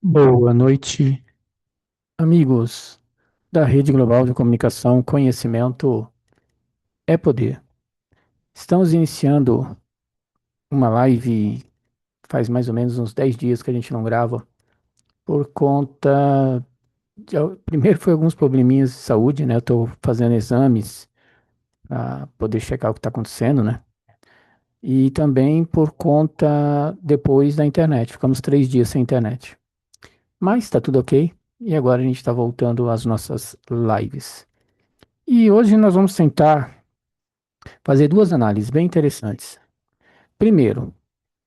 Boa noite, amigos da Rede Global de Comunicação. Conhecimento é poder. Estamos iniciando uma live faz mais ou menos uns 10 dias que a gente não grava, por conta primeiro foi alguns probleminhas de saúde, né? Eu tô fazendo exames para poder checar o que está acontecendo, né? E também por conta depois da internet. Ficamos 3 dias sem internet. Mas está tudo ok. E agora a gente está voltando às nossas lives. E hoje nós vamos tentar fazer duas análises bem interessantes. Primeiro,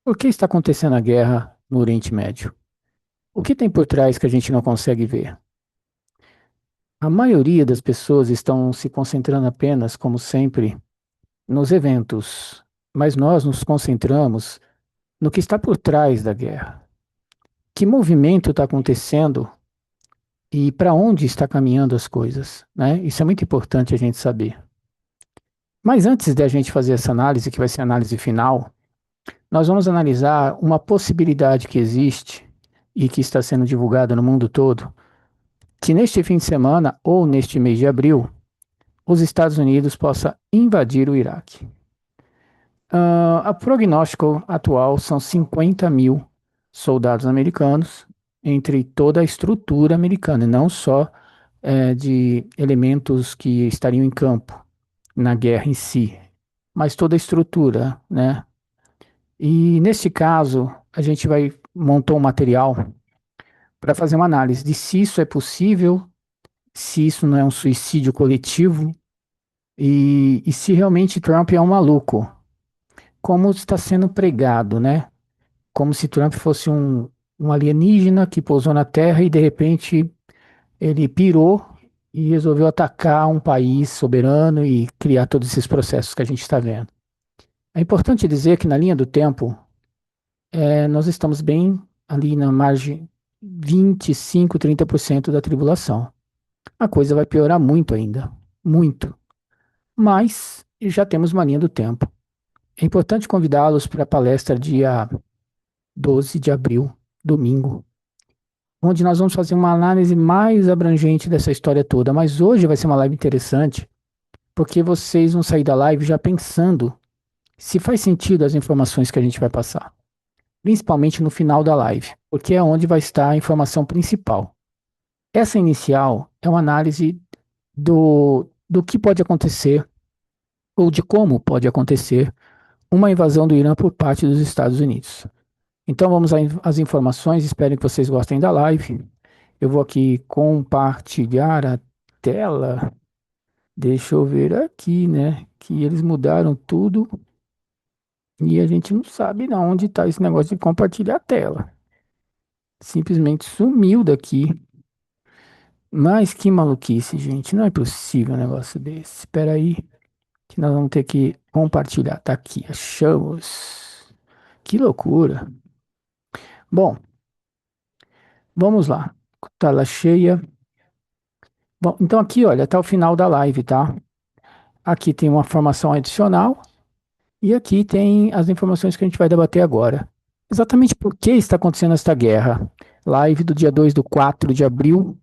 por que está acontecendo a guerra no Oriente Médio? O que tem por trás que a gente não consegue ver? A maioria das pessoas estão se concentrando apenas, como sempre, nos eventos, mas nós nos concentramos no que está por trás da guerra. Que movimento está acontecendo e para onde está caminhando as coisas, né? Isso é muito importante a gente saber. Mas antes de a gente fazer essa análise, que vai ser a análise final, nós vamos analisar uma possibilidade que existe e que está sendo divulgada no mundo todo, que neste fim de semana ou neste mês de abril, os Estados Unidos possa invadir o Iraque. O prognóstico atual são 50 mil soldados americanos entre toda a estrutura americana, e não só de elementos que estariam em campo na guerra em si, mas toda a estrutura, né? E neste caso, a gente vai montar um material para fazer uma análise de se isso é possível, se isso não é um suicídio coletivo e se realmente Trump é um maluco, como está sendo pregado, né? Como se Trump fosse um alienígena que pousou na Terra e de repente ele pirou e resolveu atacar um país soberano e criar todos esses processos que a gente está vendo. É importante dizer que na linha do tempo, nós estamos bem ali na margem 25, 30% da tribulação. A coisa vai piorar muito ainda, muito. Mas já temos uma linha do tempo. É importante convidá-los para a palestra dia 12 de abril, domingo, onde nós vamos fazer uma análise mais abrangente dessa história toda. Mas hoje vai ser uma live interessante, porque vocês vão sair da live já pensando se faz sentido as informações que a gente vai passar, principalmente no final da live, porque é onde vai estar a informação principal. Essa inicial é uma análise do que pode acontecer ou de como pode acontecer uma invasão do Irã por parte dos Estados Unidos. Então vamos às informações, espero que vocês gostem da live. Eu vou aqui compartilhar a tela. Deixa eu ver aqui, né? Que eles mudaram tudo e a gente não sabe de onde está esse negócio de compartilhar a tela. Simplesmente sumiu daqui. Mas que maluquice, gente. Não é possível um negócio desse. Espera aí, que nós vamos ter que compartilhar. Tá aqui, achamos. Que loucura. Bom, vamos lá. Tela cheia. Bom, então aqui, olha, tá o final da live, tá? Aqui tem uma informação adicional e aqui tem as informações que a gente vai debater agora. Exatamente por que está acontecendo esta guerra. Live do dia 2 do 4 de abril,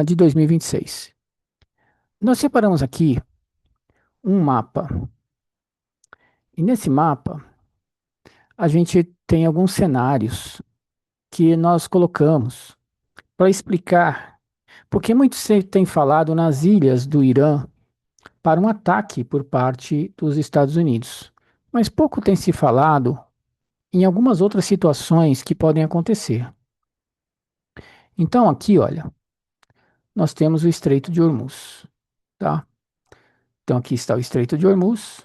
de 2026. Nós separamos aqui um mapa. E nesse mapa, a gente tem alguns cenários que nós colocamos para explicar, porque muito se tem falado nas ilhas do Irã para um ataque por parte dos Estados Unidos, mas pouco tem se falado em algumas outras situações que podem acontecer. Então aqui, olha, nós temos o Estreito de Hormuz, tá? Então aqui está o Estreito de Hormuz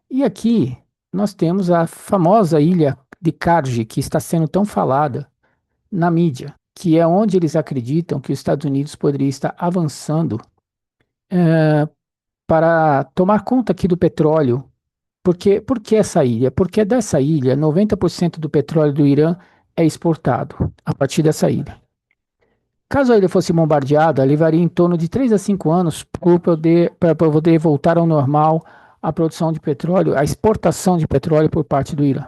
e aqui nós temos a famosa ilha de Karji, que está sendo tão falada na mídia, que é onde eles acreditam que os Estados Unidos poderia estar avançando para tomar conta aqui do petróleo. Por que essa ilha? Porque dessa ilha, 90% do petróleo do Irã é exportado a partir dessa ilha. Caso a ilha fosse bombardeada, levaria em torno de 3 a 5 anos para poder voltar ao normal a produção de petróleo, a exportação de petróleo por parte do Irã.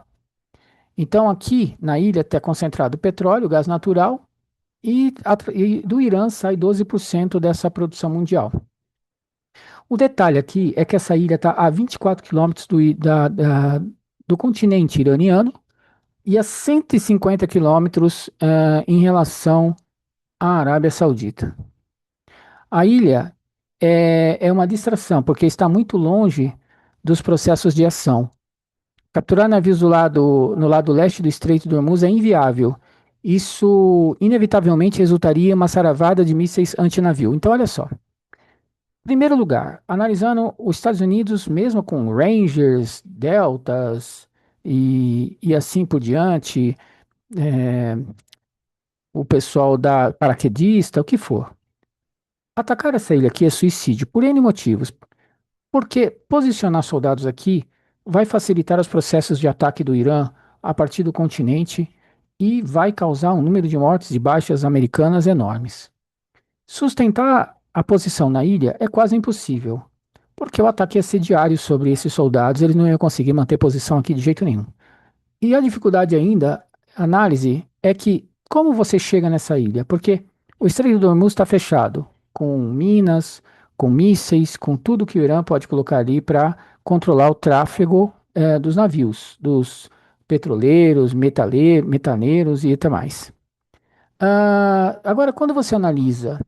Então, aqui na ilha está concentrado petróleo, gás natural, e do Irã sai 12% dessa produção mundial. O detalhe aqui é que essa ilha está a 24 quilômetros do continente iraniano e a 150 quilômetros em relação à Arábia Saudita. A ilha é uma distração, porque está muito longe dos processos de ação. Capturar navios no lado leste do Estreito de Hormuz é inviável. Isso, inevitavelmente, resultaria em uma saravada de mísseis antinavio. Então, olha só. Primeiro lugar, analisando os Estados Unidos, mesmo com Rangers, Deltas e assim por diante, é, o pessoal da paraquedista, o que for. Atacar essa ilha aqui é suicídio, por N motivos. Porque posicionar soldados aqui vai facilitar os processos de ataque do Irã a partir do continente e vai causar um número de mortes e baixas americanas enormes. Sustentar a posição na ilha é quase impossível, porque o ataque ia ser diário sobre esses soldados, eles não iam conseguir manter posição aqui de jeito nenhum. E a dificuldade ainda, análise, é que como você chega nessa ilha? Porque o Estreito de Hormuz está fechado, com minas, com mísseis, com tudo que o Irã pode colocar ali para controlar o tráfego dos navios, dos petroleiros, metaneiros e até mais. Agora, quando você analisa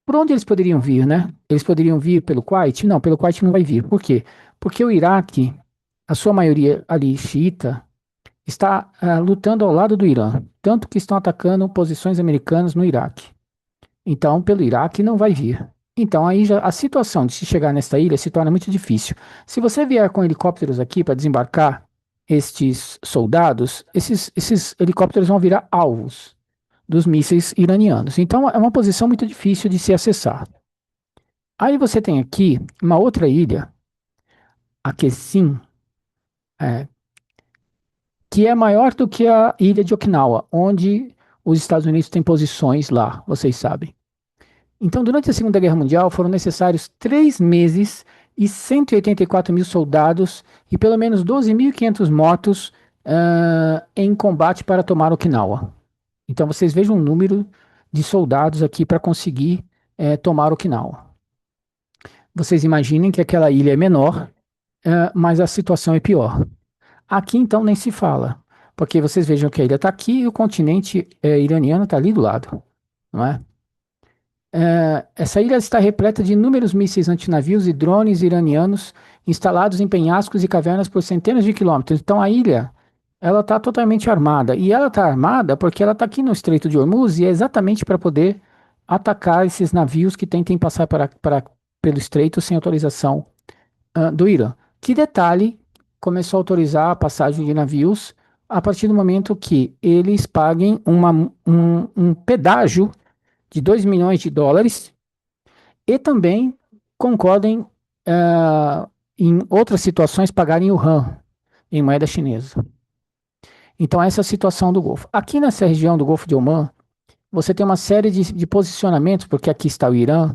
por onde eles poderiam vir, né? Eles poderiam vir pelo Kuwait? Não, pelo Kuwait não vai vir. Por quê? Porque o Iraque, a sua maioria ali xiita, está lutando ao lado do Irã, tanto que estão atacando posições americanas no Iraque. Então, pelo Iraque não vai vir. Então, aí já a situação de se chegar nesta ilha se torna muito difícil. Se você vier com helicópteros aqui para desembarcar estes soldados, esses helicópteros vão virar alvos dos mísseis iranianos. Então, é uma posição muito difícil de se acessar. Aí você tem aqui uma outra ilha, a Quessim, é, que é maior do que a ilha de Okinawa, onde os Estados Unidos têm posições lá, vocês sabem. Então, durante a Segunda Guerra Mundial, foram necessários 3 meses e 184 mil soldados e pelo menos 12.500 mortos em combate para tomar Okinawa. Então, vocês vejam o número de soldados aqui para conseguir tomar Okinawa. Vocês imaginem que aquela ilha é menor, mas a situação é pior. Aqui, então, nem se fala, porque vocês vejam que a ilha está aqui e o continente iraniano está ali do lado, não é? Essa ilha está repleta de inúmeros mísseis antinavios e drones iranianos instalados em penhascos e cavernas por centenas de quilômetros. Então, a ilha, ela está totalmente armada. E ela está armada porque ela está aqui no Estreito de Hormuz e é exatamente para poder atacar esses navios que tentem passar pelo estreito sem autorização do Irã. Que detalhe, começou a autorizar a passagem de navios a partir do momento que eles paguem um pedágio de 2 milhões de dólares e também concordem em outras situações pagarem o RAM em moeda chinesa. Então, essa é a situação do Golfo. Aqui nessa região do Golfo de Omã, você tem uma série de posicionamentos, porque aqui está o Irã,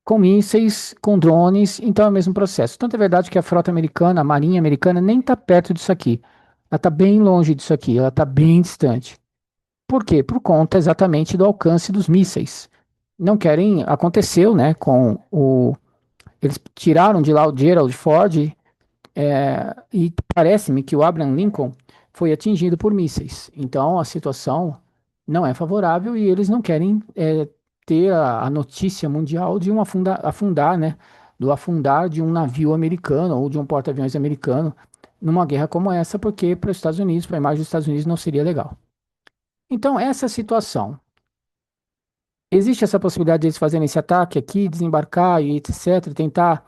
com mísseis, com drones, então é o mesmo processo. Tanto é verdade que a frota americana, a marinha americana, nem está perto disso aqui. Ela está bem longe disso aqui, ela está bem distante. Por quê? Por conta exatamente do alcance dos mísseis. Não querem, aconteceu, né, eles tiraram de lá o Gerald Ford, e parece-me que o Abraham Lincoln foi atingido por mísseis. Então a situação não é favorável e eles não querem ter a notícia mundial de afundar, né, do afundar de um navio americano ou de um porta-aviões americano numa guerra como essa, porque para os Estados Unidos, para a imagem dos Estados Unidos, não seria legal. Então, essa situação. Existe essa possibilidade de eles fazerem esse ataque aqui, desembarcar e etc., tentar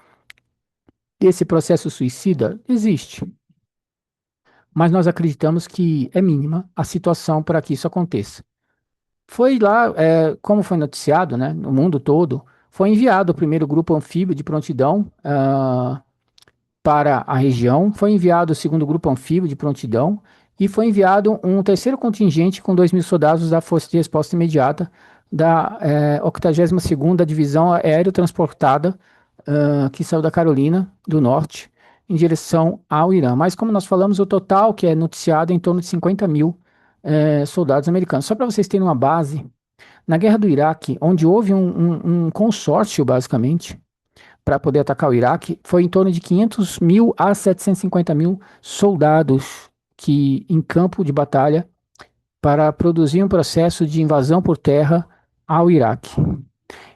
esse processo suicida? Existe. Mas nós acreditamos que é mínima a situação para que isso aconteça. Foi lá, como foi noticiado, né, no mundo todo, foi enviado o primeiro grupo anfíbio de prontidão para a região, foi enviado o segundo grupo anfíbio de prontidão e foi enviado um terceiro contingente com 2.000 soldados da Força de Resposta Imediata da 82ª Divisão Aéreo Transportada, que saiu da Carolina do Norte em direção ao Irã. Mas, como nós falamos, o total que é noticiado é em torno de 50 mil soldados americanos. Só para vocês terem uma base, na guerra do Iraque, onde houve um consórcio, basicamente, para poder atacar o Iraque, foi em torno de 500 mil a 750 mil soldados que em campo de batalha para produzir um processo de invasão por terra ao Iraque.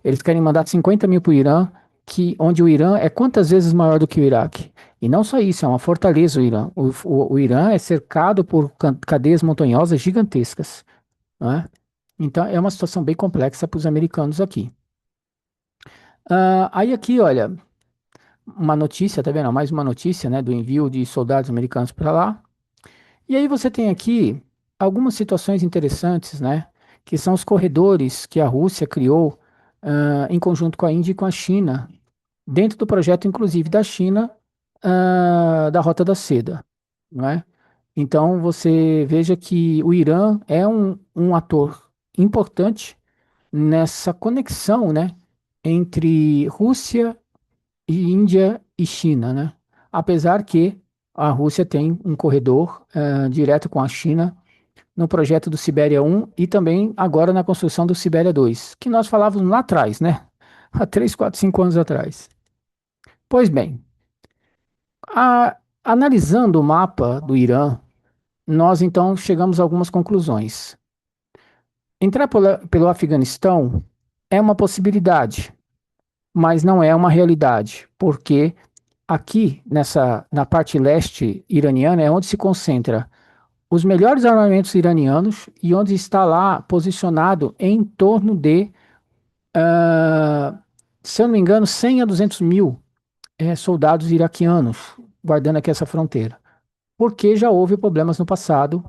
Eles querem mandar 50 mil para o Irã, onde o Irã é quantas vezes maior do que o Iraque. E não só isso, é uma fortaleza o Irã. O Irã é cercado por cadeias montanhosas gigantescas, não é? Então é uma situação bem complexa para os americanos aqui. Aí aqui, olha, uma notícia, tá vendo? Mais uma notícia, né, do envio de soldados americanos para lá. E aí você tem aqui algumas situações interessantes, né? Que são os corredores que a Rússia criou em conjunto com a Índia e com a China, dentro do projeto, inclusive, da China, da Rota da Seda, não é? Então você veja que o Irã é um ator importante nessa conexão, né, entre Rússia e Índia e China, né? Apesar que a Rússia tem um corredor direto com a China no projeto do Sibéria 1 e também agora na construção do Sibéria 2, que nós falávamos lá atrás, né? Há 3, 4, 5 anos atrás. Pois bem, analisando o mapa do Irã, nós então chegamos a algumas conclusões. Entrar pelo Afeganistão é uma possibilidade, mas não é uma realidade, porque aqui na parte leste iraniana é onde se concentra os melhores armamentos iranianos e onde está lá posicionado em torno de, ah, se eu não me engano, 100 a 200 mil soldados iraquianos guardando aqui essa fronteira. Porque já houve problemas no passado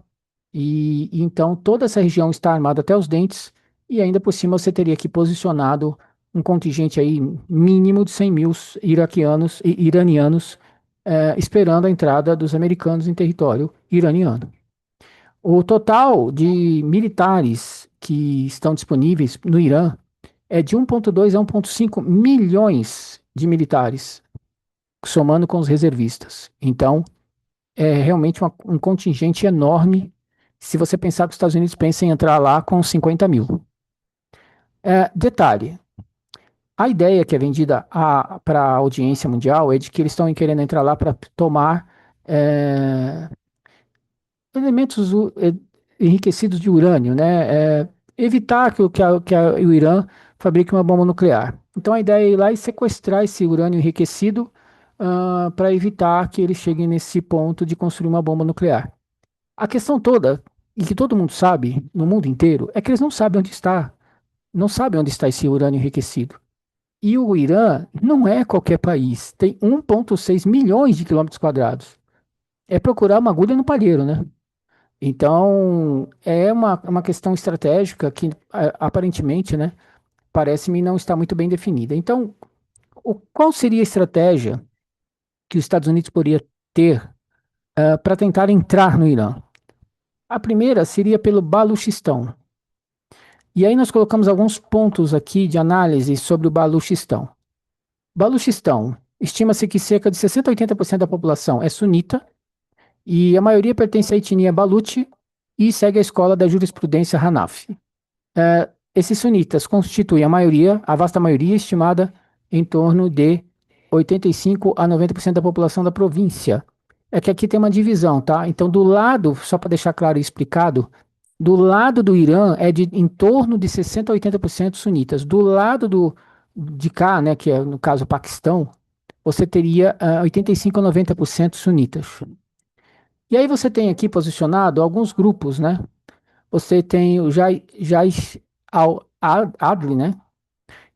e então toda essa região está armada até os dentes e ainda por cima você teria aqui posicionado um contingente aí mínimo de 100 mil iraquianos e iranianos esperando a entrada dos americanos em território iraniano. O total de militares que estão disponíveis no Irã é de 1,2 a 1,5 milhões de militares, somando com os reservistas. Então, é realmente um contingente enorme se você pensar que os Estados Unidos pensam em entrar lá com 50 mil. Detalhe, a ideia que é vendida para a audiência mundial é de que eles estão querendo entrar lá para tomar elementos enriquecidos de urânio, né? Evitar que o Irã fabrique uma bomba nuclear. Então a ideia é ir lá e sequestrar esse urânio enriquecido para evitar que eles cheguem nesse ponto de construir uma bomba nuclear. A questão toda, e que todo mundo sabe, no mundo inteiro, é que eles não sabem onde está. Não sabem onde está esse urânio enriquecido. E o Irã não é qualquer país. Tem 1,6 milhões de quilômetros quadrados. É procurar uma agulha no palheiro, né? Então, é uma questão estratégica que, aparentemente, né, parece-me não estar muito bem definida. Então, qual seria a estratégia que os Estados Unidos poderia ter para tentar entrar no Irã? A primeira seria pelo Baluchistão. E aí nós colocamos alguns pontos aqui de análise sobre o Baluchistão. Baluchistão, estima-se que cerca de 60 a 80% da população é sunita e a maioria pertence à etnia Baluchi e segue a escola da jurisprudência Hanafi. Esses sunitas constituem a vasta maioria, estimada em torno de 85 a 90% da população da província. É que aqui tem uma divisão, tá? Então, do lado, só para deixar claro e explicado, do lado do Irã é de em torno de 60 a 80% sunitas. Do lado de cá, né, que é no caso o Paquistão, você teria 85 a 90% sunitas. E aí você tem aqui posicionado alguns grupos, né? Você tem o Jaish al-Adl, né?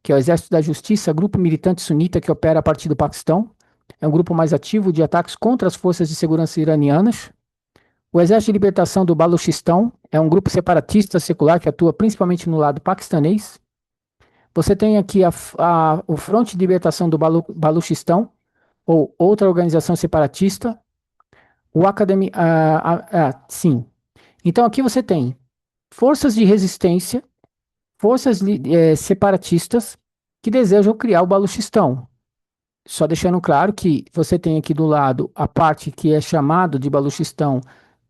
Que é o Exército da Justiça, grupo militante sunita que opera a partir do Paquistão. É um grupo mais ativo de ataques contra as forças de segurança iranianas. O Exército de Libertação do Baluchistão é um grupo separatista secular que atua principalmente no lado paquistanês. Você tem aqui o Fronte de Libertação do Baluchistão, ou outra organização separatista. O Academy. Sim. Então aqui você tem forças de resistência, forças separatistas que desejam criar o Baluchistão. Só deixando claro que você tem aqui do lado a parte que é chamado de Baluchistão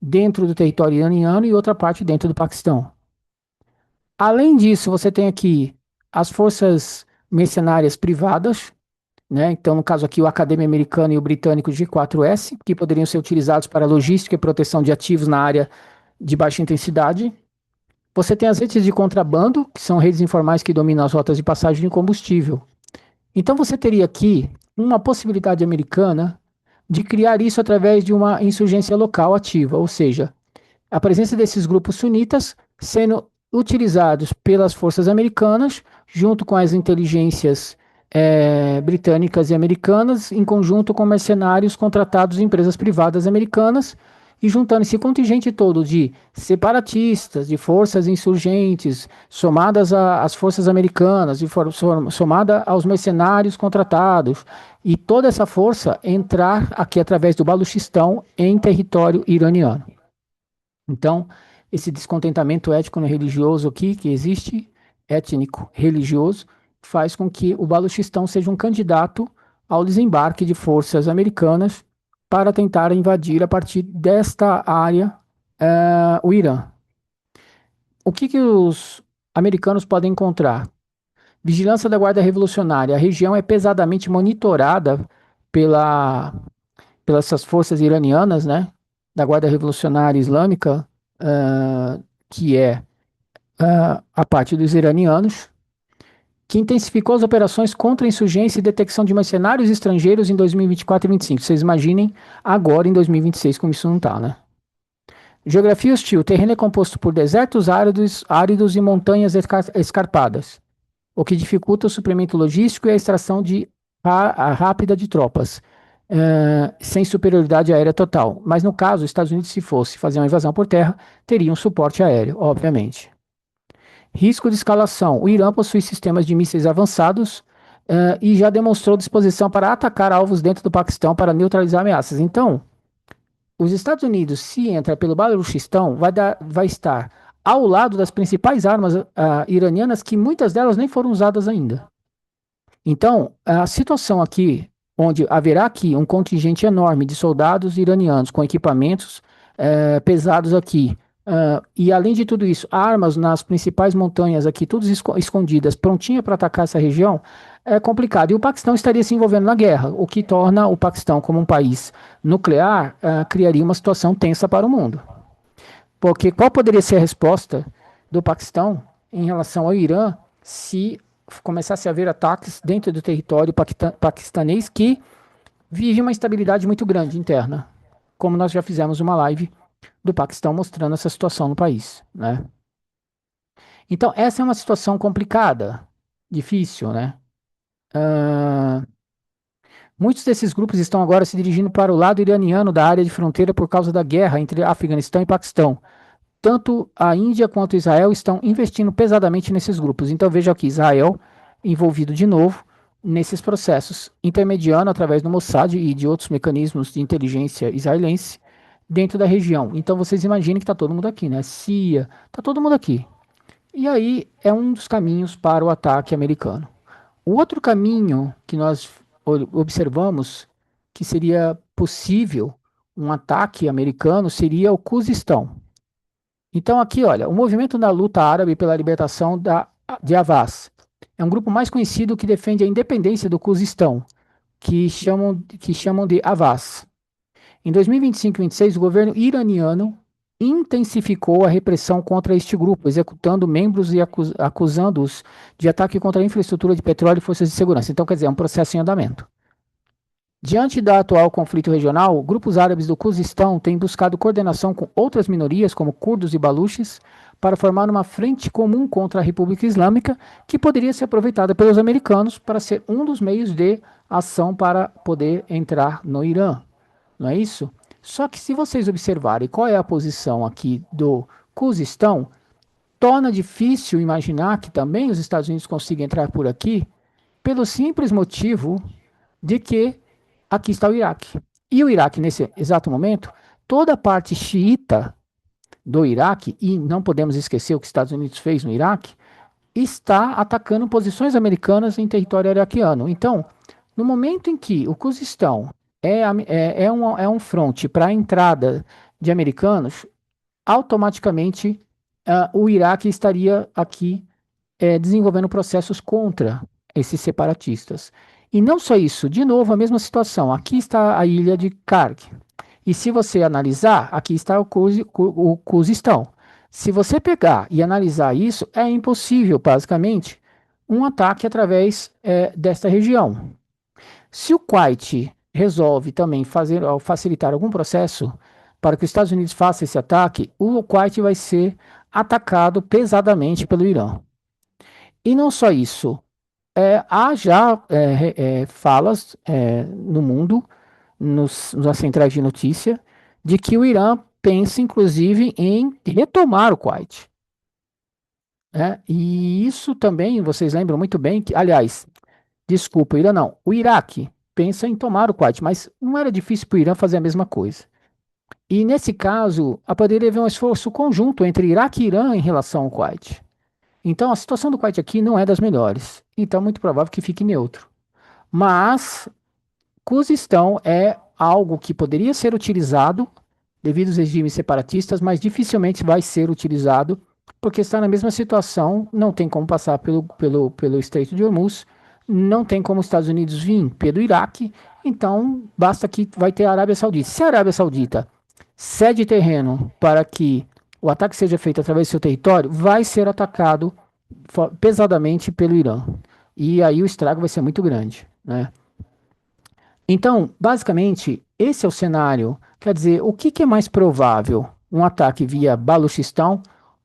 dentro do território iraniano e outra parte dentro do Paquistão. Além disso, você tem aqui as forças mercenárias privadas, né? Então, no caso aqui, o Academia Americano e o britânico G4S, que poderiam ser utilizados para logística e proteção de ativos na área de baixa intensidade. Você tem as redes de contrabando, que são redes informais que dominam as rotas de passagem de combustível. Então, você teria aqui uma possibilidade americana de criar isso através de uma insurgência local ativa, ou seja, a presença desses grupos sunitas sendo utilizados pelas forças americanas, junto com as inteligências britânicas e americanas, em conjunto com mercenários contratados de empresas privadas americanas, e juntando esse contingente todo de separatistas, de forças insurgentes, somadas às forças americanas, somada aos mercenários contratados, e toda essa força entrar aqui através do Baluchistão em território iraniano. Então, esse descontentamento étnico-religioso aqui, que existe, étnico-religioso, faz com que o Baluchistão seja um candidato ao desembarque de forças americanas para tentar invadir a partir desta área o Irã. O que os americanos podem encontrar? Vigilância da Guarda Revolucionária. A região é pesadamente monitorada pela, pelas essas forças iranianas, né? Da Guarda Revolucionária Islâmica, que é a parte dos iranianos, que intensificou as operações contra a insurgência e detecção de mercenários estrangeiros em 2024 e 2025. Vocês imaginem agora em 2026 como isso não está, né? Geografia hostil. O terreno é composto por desertos áridos e montanhas escarpadas, o que dificulta o suprimento logístico e a extração rápida de tropas, sem superioridade aérea total. Mas no caso, os Estados Unidos, se fosse fazer uma invasão por terra, teriam suporte aéreo, obviamente. Risco de escalação. O Irã possui sistemas de mísseis avançados e já demonstrou disposição para atacar alvos dentro do Paquistão para neutralizar ameaças. Então, os Estados Unidos, se entra pelo Baluchistão, vai estar ao lado das principais armas iranianas, que muitas delas nem foram usadas ainda. Então, a situação aqui, onde haverá aqui um contingente enorme de soldados iranianos com equipamentos pesados aqui, e além de tudo isso, armas nas principais montanhas aqui, todas escondidas, prontinha para atacar essa região, é complicado. E o Paquistão estaria se envolvendo na guerra, o que torna o Paquistão como um país nuclear, criaria uma situação tensa para o mundo. Porque qual poderia ser a resposta do Paquistão em relação ao Irã se começasse a haver ataques dentro do território paquistanês que vive uma instabilidade muito grande interna, como nós já fizemos uma live do Paquistão mostrando essa situação no país, né? Então, essa é uma situação complicada, difícil, né? Muitos desses grupos estão agora se dirigindo para o lado iraniano da área de fronteira por causa da guerra entre Afeganistão e Paquistão. Tanto a Índia quanto Israel estão investindo pesadamente nesses grupos. Então veja aqui, Israel envolvido de novo nesses processos, intermediando através do Mossad e de outros mecanismos de inteligência israelense dentro da região. Então vocês imaginem que está todo mundo aqui, né? CIA, está todo mundo aqui. E aí é um dos caminhos para o ataque americano. O outro caminho que nós observamos que seria possível um ataque americano seria o Khuzistão. Então aqui, olha, o movimento da luta árabe pela libertação de Avaz é um grupo mais conhecido que defende a independência do Khuzistão, que chamam de Avaz. Em 2025 e 2026, o governo iraniano intensificou a repressão contra este grupo, executando membros e acusando-os de ataque contra a infraestrutura de petróleo e forças de segurança. Então, quer dizer, é um processo em andamento. Diante da atual conflito regional, grupos árabes do Khuzistão têm buscado coordenação com outras minorias, como curdos e baluches, para formar uma frente comum contra a República Islâmica, que poderia ser aproveitada pelos americanos para ser um dos meios de ação para poder entrar no Irã. Não é isso? Só que se vocês observarem qual é a posição aqui do Khuzistão, torna difícil imaginar que também os Estados Unidos consigam entrar por aqui, pelo simples motivo de que aqui está o Iraque. E o Iraque, nesse exato momento, toda a parte xiita do Iraque, e não podemos esquecer o que os Estados Unidos fez no Iraque, está atacando posições americanas em território iraquiano. Então, No momento em que o Cuzistão é um fronte para a entrada de americanos, automaticamente o Iraque estaria aqui desenvolvendo processos contra esses separatistas. E não só isso, de novo, a mesma situação. Aqui está a ilha de Karg. E se você analisar, aqui está o Cuzistão. Se você pegar e analisar isso, é impossível, basicamente, um ataque através desta região. Se o Kuwait resolve também facilitar algum processo para que os Estados Unidos façam esse ataque, o Kuwait vai ser atacado pesadamente pelo Irã. E não só isso, há já falas no mundo, nas centrais de notícia, de que o Irã pensa, inclusive, em retomar o Kuwait. Né? E isso também, vocês lembram muito bem que, aliás, desculpa, o Irã não, o Iraque pensa em tomar o Kuwait, mas não era difícil para o Irã fazer a mesma coisa. E nesse caso, poderia haver um esforço conjunto entre Iraque e Irã em relação ao Kuwait. Então, a situação do Kuwait aqui não é das melhores. Então, é muito provável que fique neutro. Mas, Cuzistão é algo que poderia ser utilizado devido aos regimes separatistas, mas dificilmente vai ser utilizado porque está na mesma situação, não tem como passar pelo Estreito de Hormuz, não tem como os Estados Unidos vir pelo Iraque, então basta que vai ter a Arábia Saudita. Se a Arábia Saudita cede terreno para que o ataque seja feito através do seu território, vai ser atacado pesadamente pelo Irã. E aí o estrago vai ser muito grande, né? Então, basicamente, esse é o cenário. Quer dizer, o que é mais provável? Um ataque via Baluchistão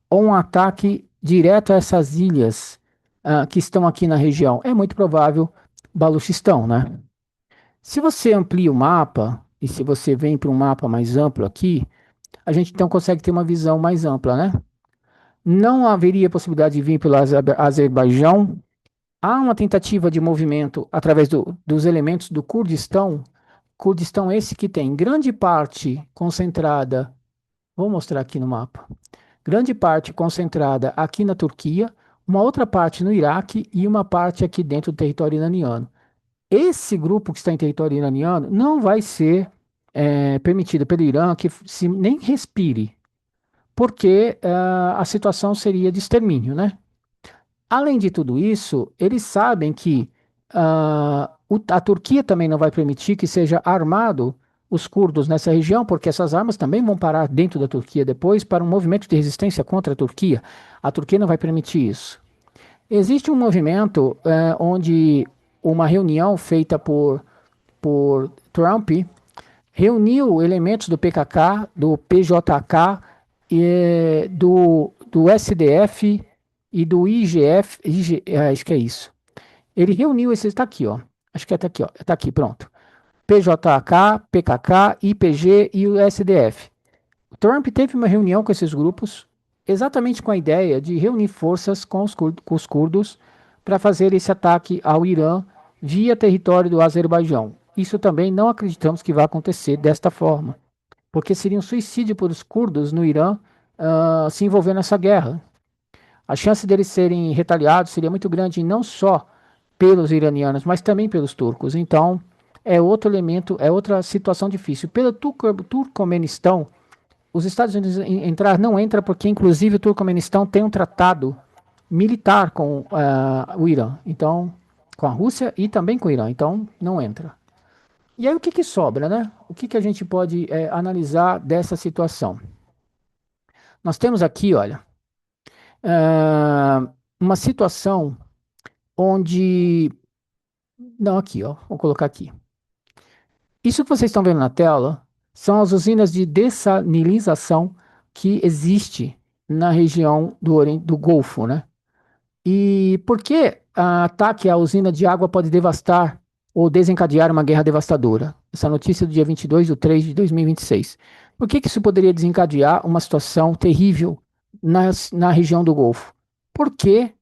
ou um ataque direto a essas ilhas que estão aqui na região? É muito provável Baluchistão, né? Se você amplia o mapa, e se você vem para um mapa mais amplo aqui, a gente então consegue ter uma visão mais ampla, né? Não haveria possibilidade de vir pelo Azerbaijão. Há uma tentativa de movimento através dos elementos do Kurdistão. Kurdistão esse que tem grande parte concentrada, vou mostrar aqui no mapa, grande parte concentrada aqui na Turquia, uma outra parte no Iraque e uma parte aqui dentro do território iraniano. Esse grupo que está em território iraniano não vai ser permitido pelo Irã que nem respire, porque a situação seria de extermínio, né? Além de tudo isso, eles sabem que a Turquia também não vai permitir que seja armado os curdos nessa região, porque essas armas também vão parar dentro da Turquia depois para um movimento de resistência contra a Turquia. A Turquia não vai permitir isso. Existe um movimento onde uma reunião feita por Trump reuniu elementos do PKK, do PJK, do SDF e do IGF, acho que é isso. Ele reuniu esses, está aqui, ó. Acho que está aqui, ó. Está aqui, pronto. PJK, PKK, IPG e o SDF. O Trump teve uma reunião com esses grupos, exatamente com a ideia de reunir forças com os curdos para fazer esse ataque ao Irã via território do Azerbaijão. Isso também não acreditamos que vai acontecer desta forma, porque seria um suicídio para os curdos no Irã se envolver nessa guerra. A chance deles serem retaliados seria muito grande, não só pelos iranianos, mas também pelos turcos. Então, é outro elemento, é outra situação difícil. Pelo Turcomenistão, os Estados Unidos não entra porque, inclusive, o Turcomenistão tem um tratado militar com o Irã. Então, com a Rússia e também com o Irã. Então, não entra. E aí, o que sobra, né? O que a gente pode analisar dessa situação? Nós temos aqui, olha, uma situação onde. Não, aqui, ó. Vou colocar aqui. Isso que vocês estão vendo na tela são as usinas de dessalinização que existe na região do Golfo, né? E por que ataque à usina de água pode devastar ou desencadear uma guerra devastadora? Essa notícia do dia 22 de 3 de 2026. Por que isso poderia desencadear uma situação terrível na região do Golfo? Porque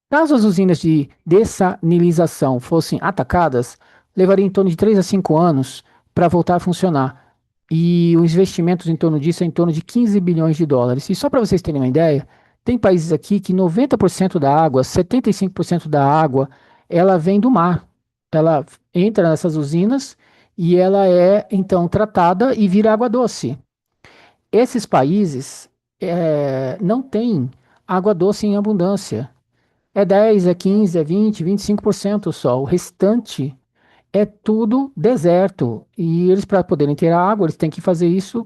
caso as usinas de dessalinização fossem atacadas, levaria em torno de 3 a 5 anos para voltar a funcionar. E os investimentos em torno disso é em torno de 15 bilhões de dólares. E só para vocês terem uma ideia, tem países aqui que 90% da água, 75% da água, ela vem do mar. ela entra nessas usinas e ela é então tratada e vira água doce. Esses países não têm água doce em abundância. É 10, é 15, é 20, 25% só. O restante é tudo deserto. E eles, para poderem ter água, eles têm que fazer isso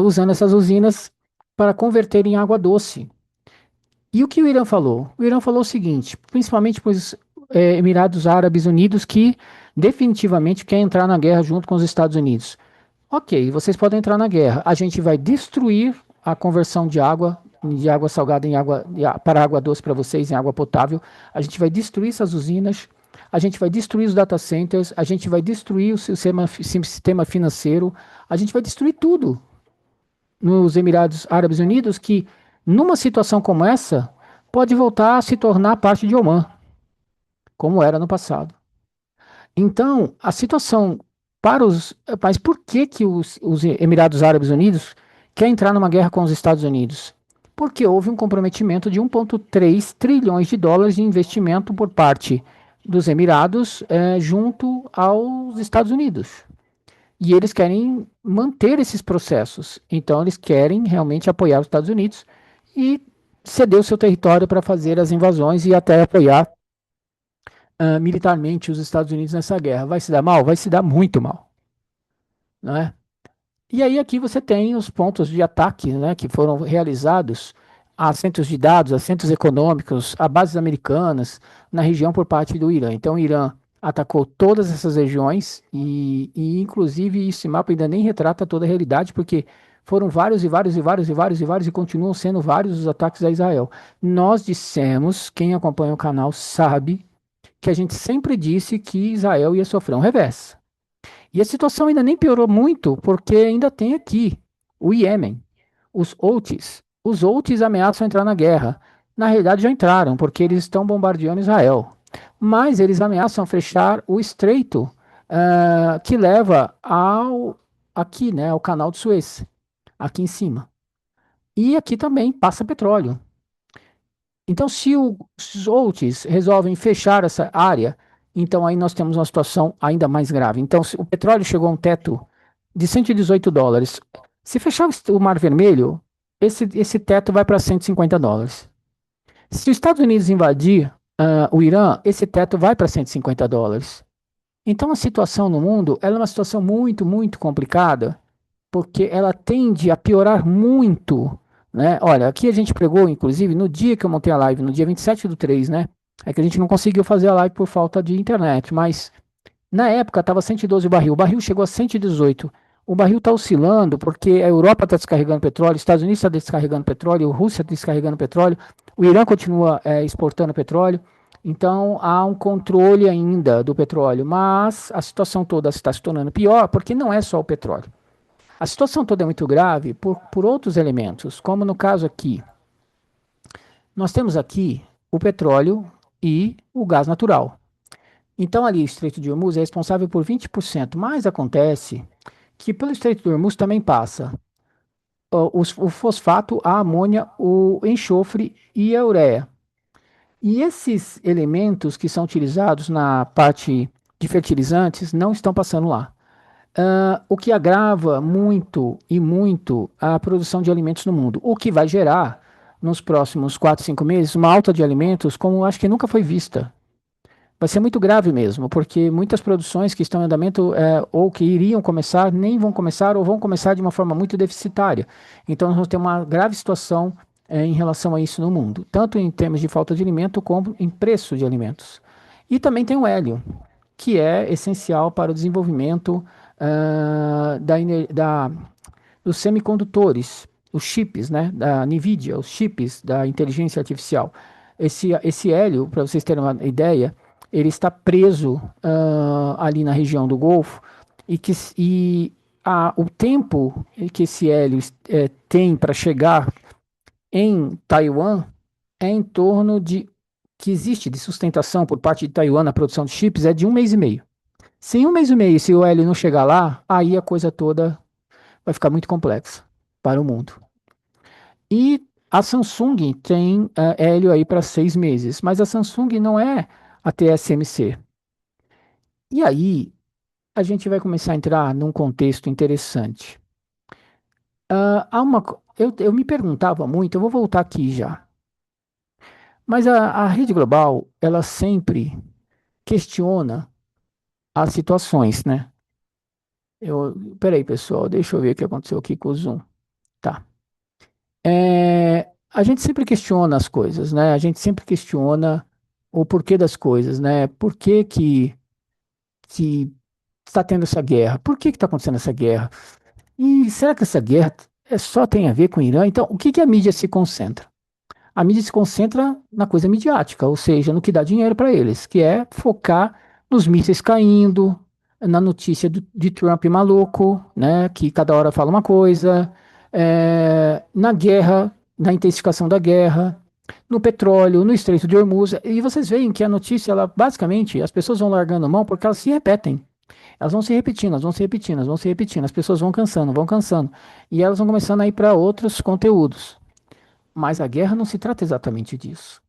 usando essas usinas para converter em água doce. E o que o Irã falou? O Irã falou o seguinte, principalmente para os Emirados Árabes Unidos, que definitivamente quer entrar na guerra junto com os Estados Unidos. Ok, vocês podem entrar na guerra. A gente vai destruir a conversão de água salgada em água, para água doce para vocês, em água potável. A gente vai destruir essas usinas. A gente vai destruir os data centers. A gente vai destruir o sistema financeiro. A gente vai destruir tudo nos Emirados Árabes Unidos, que numa situação como essa pode voltar a se tornar parte de Omã, como era no passado. Então, a situação para os. Mas por que, que os Emirados Árabes Unidos quer entrar numa guerra com os Estados Unidos? Porque houve um comprometimento de 1,3 trilhões de dólares de investimento por parte dos Emirados junto aos Estados Unidos. E eles querem manter esses processos. Então, eles querem realmente apoiar os Estados Unidos e ceder o seu território para fazer as invasões e até apoiar militarmente os Estados Unidos nessa guerra. Vai se dar mal? Vai se dar muito mal, não é? E aí aqui você tem os pontos de ataque, né, que foram realizados a centros de dados, a centros econômicos, a bases americanas na região por parte do Irã. Então o Irã atacou todas essas regiões e inclusive esse mapa ainda nem retrata toda a realidade, porque foram vários e vários e vários e vários e vários e continuam sendo vários os ataques a Israel. Nós dissemos, quem acompanha o canal sabe que a gente sempre disse que Israel ia sofrer um revés. E a situação ainda nem piorou muito, porque ainda tem aqui o Iêmen, os Houthis. Os Houthis ameaçam entrar na guerra. Na realidade, já entraram, porque eles estão bombardeando Israel. Mas eles ameaçam fechar o estreito que leva aqui, né, ao canal de Suez, aqui em cima. E aqui também passa petróleo. Então, se os Houthis resolvem fechar essa área, então aí nós temos uma situação ainda mais grave. Então, se o petróleo chegou a um teto de US$ 118. Se fechar o Mar Vermelho, esse teto vai para US$ 150. Se os Estados Unidos invadir o Irã, esse teto vai para US$ 150. Então, a situação no mundo ela é uma situação muito, muito complicada, porque ela tende a piorar muito, né? Olha, aqui a gente pregou, inclusive, no dia que eu montei a live, no dia 27/3, né? É que a gente não conseguiu fazer a live por falta de internet, mas na época estava 112 o barril chegou a 118. O barril está oscilando porque a Europa está descarregando petróleo, os Estados Unidos está descarregando petróleo, a Rússia está descarregando petróleo, o Irã continua exportando petróleo. Então há um controle ainda do petróleo, mas a situação toda está se tornando pior porque não é só o petróleo. A situação toda é muito grave por outros elementos, como no caso aqui. Nós temos aqui o petróleo e o gás natural. Então, ali, o Estreito de Hormuz é responsável por 20%, mas acontece que pelo Estreito de Hormuz também passa o fosfato, a amônia, o enxofre e a ureia. E esses elementos que são utilizados na parte de fertilizantes não estão passando lá. O que agrava muito e muito a produção de alimentos no mundo, o que vai gerar nos próximos 4, 5 meses uma alta de alimentos como acho que nunca foi vista. Vai ser muito grave mesmo, porque muitas produções que estão em andamento ou que iriam começar, nem vão começar ou vão começar de uma forma muito deficitária. Então, nós vamos ter uma grave situação em relação a isso no mundo, tanto em termos de falta de alimento como em preço de alimentos. E também tem o hélio, que é essencial para o desenvolvimento dos semicondutores, os chips, né, da NVIDIA, os chips da inteligência artificial. Esse hélio, para vocês terem uma ideia, ele está preso ali na região do Golfo o tempo que esse hélio tem para chegar em Taiwan é em torno de que existe de sustentação por parte de Taiwan na produção de chips é de 1 mês e meio. Se em 1 mês e meio, se o hélio não chegar lá, aí a coisa toda vai ficar muito complexa para o mundo. E a Samsung tem hélio aí para 6 meses, mas a Samsung não é a TSMC. E aí, a gente vai começar a entrar num contexto interessante. Eu me perguntava muito, eu vou voltar aqui já, mas a rede global, ela sempre questiona as situações, né? Peraí, pessoal, deixa eu ver o que aconteceu aqui com o Zoom. Tá. A gente sempre questiona as coisas, né? A gente sempre questiona o porquê das coisas, né? Por que está tendo essa guerra? Por que está acontecendo essa guerra? E será que essa guerra só tem a ver com o Irã? Então, o que que a mídia se concentra? A mídia se concentra na coisa midiática, ou seja, no que dá dinheiro para eles, que é focar nos mísseis caindo, na notícia de Trump maluco, né, que cada hora fala uma coisa, na guerra, na intensificação da guerra, no petróleo, no Estreito de Hormuz. E vocês veem que a notícia, ela basicamente, as pessoas vão largando mão porque elas se repetem. Elas vão se repetindo, elas vão se repetindo, elas vão se repetindo. As pessoas vão cansando, vão cansando. E elas vão começando a ir para outros conteúdos. Mas a guerra não se trata exatamente disso.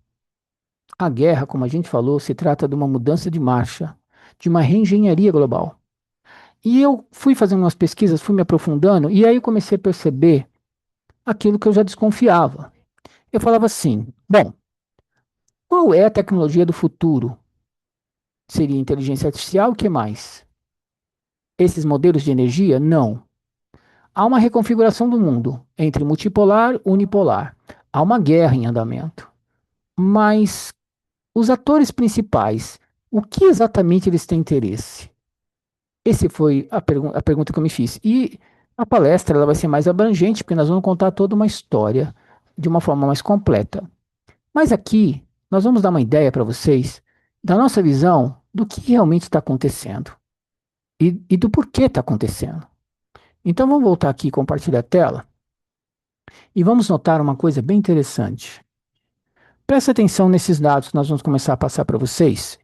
A guerra, como a gente falou, se trata de uma mudança de marcha, de uma reengenharia global. E eu fui fazendo umas pesquisas, fui me aprofundando, e aí eu comecei a perceber aquilo que eu já desconfiava. Eu falava assim: bom, qual é a tecnologia do futuro? Seria inteligência artificial? O que mais? Esses modelos de energia? Não. Há uma reconfiguração do mundo entre multipolar e unipolar. Há uma guerra em andamento. Mas os atores principais, o que exatamente eles têm interesse? Essa foi a pergunta que eu me fiz. E a palestra ela vai ser mais abrangente, porque nós vamos contar toda uma história de uma forma mais completa. Mas aqui, nós vamos dar uma ideia para vocês da nossa visão do que realmente está acontecendo e do porquê está acontecendo. Então vamos voltar aqui e compartilhar a tela e vamos notar uma coisa bem interessante. Presta atenção nesses dados que nós vamos começar a passar para vocês.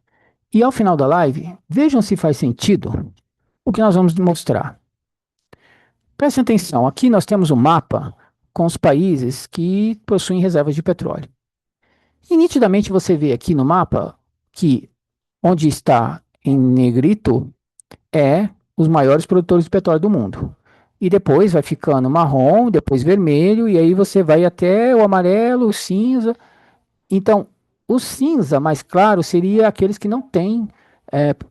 E ao final da live, vejam se faz sentido o que nós vamos mostrar. Prestem atenção, aqui nós temos um mapa com os países que possuem reservas de petróleo. E nitidamente você vê aqui no mapa que onde está em negrito é os maiores produtores de petróleo do mundo. E depois vai ficando marrom, depois vermelho, e aí você vai até o amarelo, o cinza. Então, o cinza mais claro seria aqueles que não têm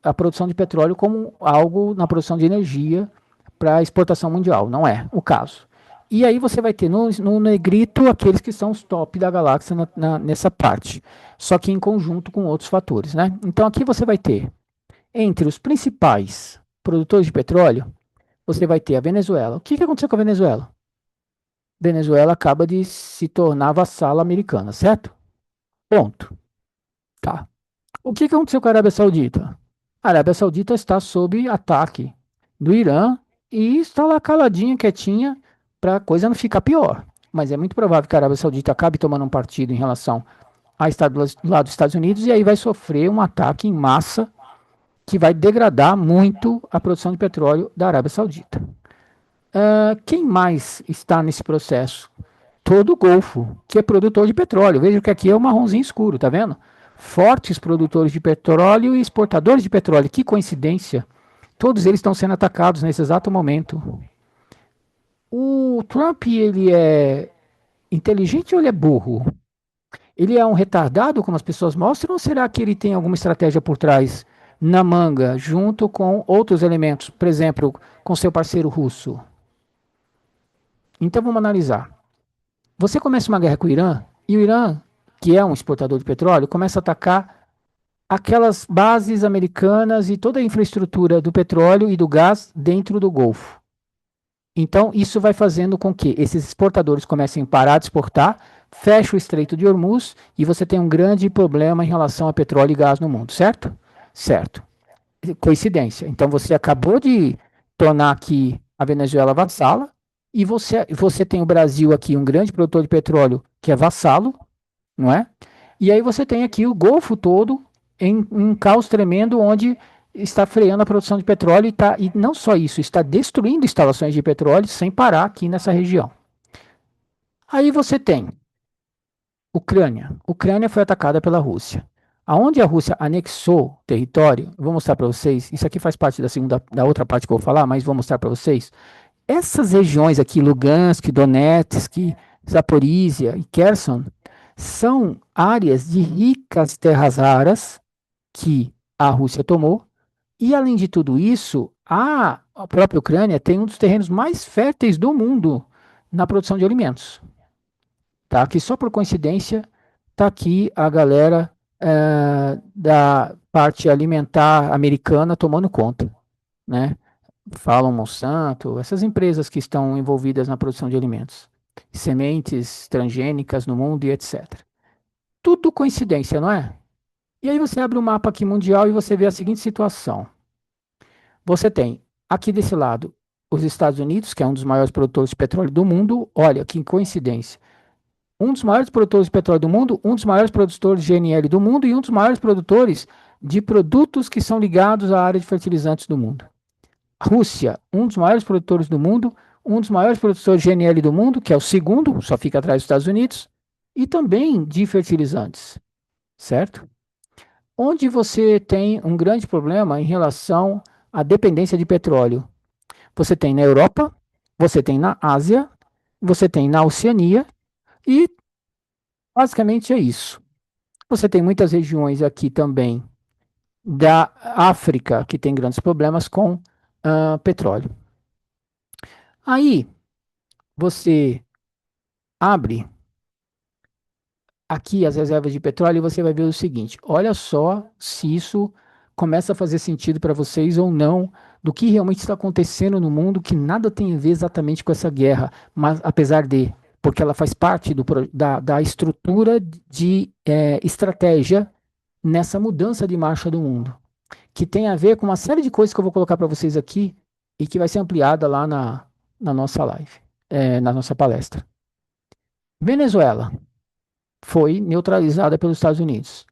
a produção de petróleo como algo na produção de energia para exportação mundial. Não é o caso. E aí você vai ter no negrito aqueles que são os top da galáxia nessa parte. Só que em conjunto com outros fatores, né? Então aqui você vai ter, entre os principais produtores de petróleo, você vai ter a Venezuela. O que aconteceu com a Venezuela? Venezuela acaba de se tornar vassala americana, certo? Ponto. Tá. O que aconteceu com a Arábia Saudita? A Arábia Saudita está sob ataque do Irã e está lá caladinha, quietinha, para a coisa não ficar pior. Mas é muito provável que a Arábia Saudita acabe tomando um partido em relação a Estado, lá dos Estados Unidos e aí vai sofrer um ataque em massa que vai degradar muito a produção de petróleo da Arábia Saudita. Quem mais está nesse processo? Todo o Golfo, que é produtor de petróleo. Veja que aqui é o marronzinho escuro, tá vendo? Fortes produtores de petróleo e exportadores de petróleo. Que coincidência. Todos eles estão sendo atacados nesse exato momento. O Trump, ele é inteligente ou ele é burro? Ele é um retardado, como as pessoas mostram, ou será que ele tem alguma estratégia por trás na manga, junto com outros elementos, por exemplo, com seu parceiro russo? Então vamos analisar. Você começa uma guerra com o Irã, e o Irã, que é um exportador de petróleo, começa a atacar aquelas bases americanas e toda a infraestrutura do petróleo e do gás dentro do Golfo. Então, isso vai fazendo com que esses exportadores comecem a parar de exportar, fecha o Estreito de Hormuz e você tem um grande problema em relação a petróleo e gás no mundo, certo? Certo. Coincidência. Então, você acabou de tornar aqui a Venezuela vassala e você tem o Brasil aqui, um grande produtor de petróleo que é vassalo, não é? E aí você tem aqui o Golfo todo em um caos tremendo, onde está freando a produção de petróleo e não só isso, está destruindo instalações de petróleo sem parar aqui nessa região. Aí você tem Ucrânia. Ucrânia foi atacada pela Rússia. Aonde a Rússia anexou território, eu vou mostrar para vocês, isso aqui faz parte da outra parte que eu vou falar, mas vou mostrar para vocês. Essas regiões aqui, Lugansk, Donetsk, Zaporizhia e Kherson, são áreas de ricas terras raras que a Rússia tomou. E além de tudo isso, a própria Ucrânia tem um dos terrenos mais férteis do mundo na produção de alimentos. Tá? Que só por coincidência está aqui a galera da parte alimentar americana tomando conta, né? Falam Monsanto, essas empresas que estão envolvidas na produção de alimentos, sementes transgênicas no mundo e etc. Tudo coincidência, não é? E aí você abre o mapa aqui mundial e você vê a seguinte situação. Você tem aqui desse lado os Estados Unidos, que é um dos maiores produtores de petróleo do mundo. Olha que coincidência. Um dos maiores produtores de petróleo do mundo, um dos maiores produtores de GNL do mundo e um dos maiores produtores de produtos que são ligados à área de fertilizantes do mundo. Rússia, um dos maiores produtores do mundo, um dos maiores produtores de GNL do mundo, que é o segundo, só fica atrás dos Estados Unidos, e também de fertilizantes, certo? Onde você tem um grande problema em relação à dependência de petróleo. Você tem na Europa, você tem na Ásia, você tem na Oceania e basicamente é isso. Você tem muitas regiões aqui também da África que tem grandes problemas com petróleo. Aí você abre aqui as reservas de petróleo e você vai ver o seguinte: olha só se isso começa a fazer sentido para vocês ou não, do que realmente está acontecendo no mundo, que nada tem a ver exatamente com essa guerra, mas apesar de, porque ela faz parte da estrutura de estratégia nessa mudança de marcha do mundo, que tem a ver com uma série de coisas que eu vou colocar para vocês aqui e que vai ser ampliada lá na nossa live, na nossa palestra. Venezuela foi neutralizada pelos Estados Unidos.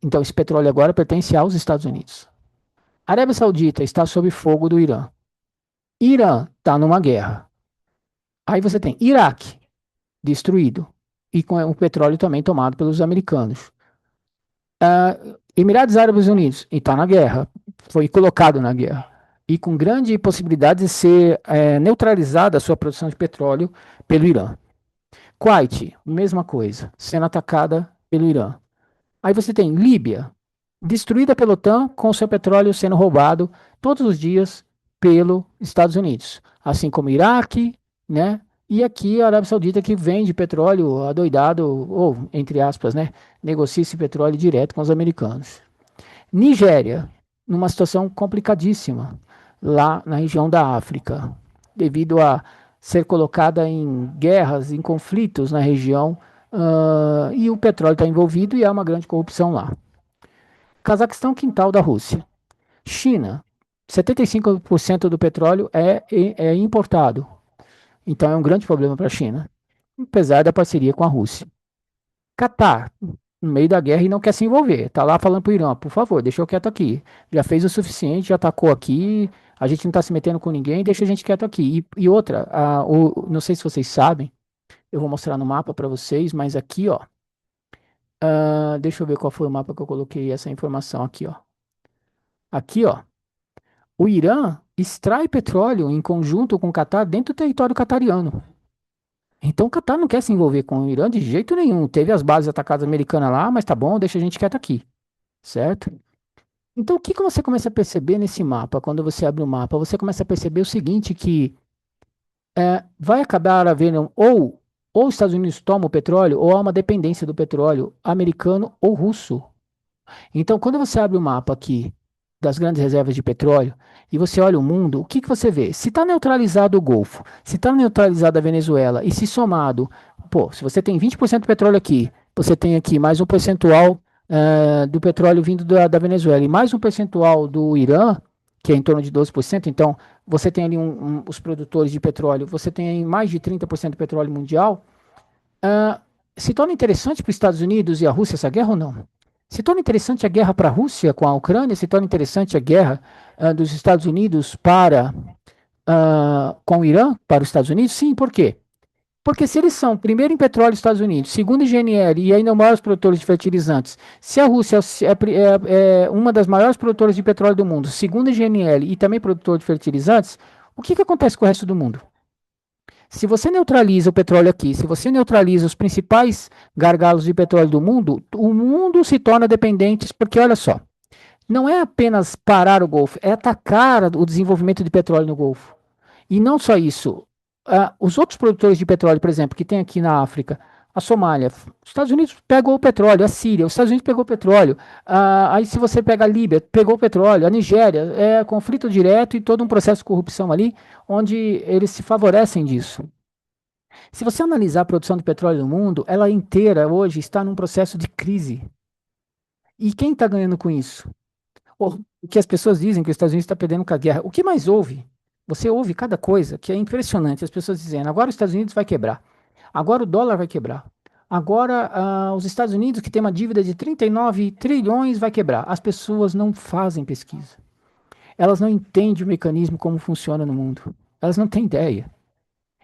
Então, esse petróleo agora pertence aos Estados Unidos. A Arábia Saudita está sob fogo do Irã. Irã está numa guerra. Aí você tem Iraque destruído e com o petróleo também tomado pelos americanos. Emirados Árabes Unidos está na guerra, foi colocado na guerra e com grande possibilidade de ser neutralizada a sua produção de petróleo pelo Irã. Kuwait, mesma coisa, sendo atacada pelo Irã. Aí você tem Líbia, destruída pela OTAN, com seu petróleo sendo roubado todos os dias pelos Estados Unidos. Assim como Iraque, né? E aqui a Arábia Saudita que vende petróleo adoidado, ou, entre aspas, né? Negocia esse petróleo direto com os americanos. Nigéria, numa situação complicadíssima, lá na região da África, devido a ser colocada em guerras, em conflitos na região, e o petróleo está envolvido e há uma grande corrupção lá. Cazaquistão, quintal da Rússia. China, 75% do petróleo é importado. Então é um grande problema para a China, apesar da parceria com a Rússia. Catar, no meio da guerra e não quer se envolver. Tá lá falando pro Irã, por favor, deixa eu quieto aqui. Já fez o suficiente, já atacou aqui, a gente não tá se metendo com ninguém, deixa a gente quieto aqui. E outra, não sei se vocês sabem, eu vou mostrar no mapa para vocês, mas aqui, ó, deixa eu ver qual foi o mapa que eu coloquei essa informação aqui, ó. Aqui, ó, o Irã extrai petróleo em conjunto com o Catar dentro do território catariano. Então o Catar não quer se envolver com o Irã de jeito nenhum. Teve as bases atacadas americanas lá, mas tá bom, deixa a gente quieto aqui, certo? Então o que que você começa a perceber nesse mapa? Quando você abre o mapa, você começa a perceber o seguinte, que vai acabar havendo ou os Estados Unidos tomam o petróleo, ou há uma dependência do petróleo americano ou russo. Então, quando você abre o mapa aqui das grandes reservas de petróleo e você olha o mundo, o que que você vê? Se está neutralizado o Golfo, se está neutralizada a Venezuela e se somado, pô, se você tem 20% do petróleo aqui, você tem aqui mais um percentual do petróleo vindo da Venezuela e mais um percentual do Irã, que é em torno de 12%, então você tem ali os produtores de petróleo, você tem aí mais de 30% do petróleo mundial, se torna interessante para os Estados Unidos e a Rússia essa guerra ou não? Se torna interessante a guerra para a Rússia com a Ucrânia? Se torna interessante a guerra dos Estados Unidos com o Irã para os Estados Unidos? Sim, por quê? Porque se eles são primeiro em petróleo dos Estados Unidos, segundo em GNL e ainda maiores produtores de fertilizantes, se a Rússia é uma das maiores produtoras de petróleo do mundo, segundo em GNL e também produtor de fertilizantes, o que acontece com o resto do mundo? Se você neutraliza o petróleo aqui, se você neutraliza os principais gargalos de petróleo do mundo, o mundo se torna dependente, porque olha só, não é apenas parar o Golfo, é atacar o desenvolvimento de petróleo no Golfo. E não só isso, os outros produtores de petróleo, por exemplo, que tem aqui na África, a Somália, os Estados Unidos pegou o petróleo, a Síria, os Estados Unidos pegou o petróleo, aí se você pega a Líbia, pegou o petróleo, a Nigéria, é conflito direto e todo um processo de corrupção ali, onde eles se favorecem disso. Se você analisar a produção de petróleo no mundo, ela inteira hoje está num processo de crise. E quem está ganhando com isso? O que as pessoas dizem que os Estados Unidos está perdendo com a guerra. O que mais houve? Você ouve cada coisa que é impressionante. As pessoas dizendo: agora os Estados Unidos vai quebrar. Agora o dólar vai quebrar. Agora os Estados Unidos, que tem uma dívida de 39 trilhões, vai quebrar. As pessoas não fazem pesquisa. Elas não entendem o mecanismo como funciona no mundo. Elas não têm ideia.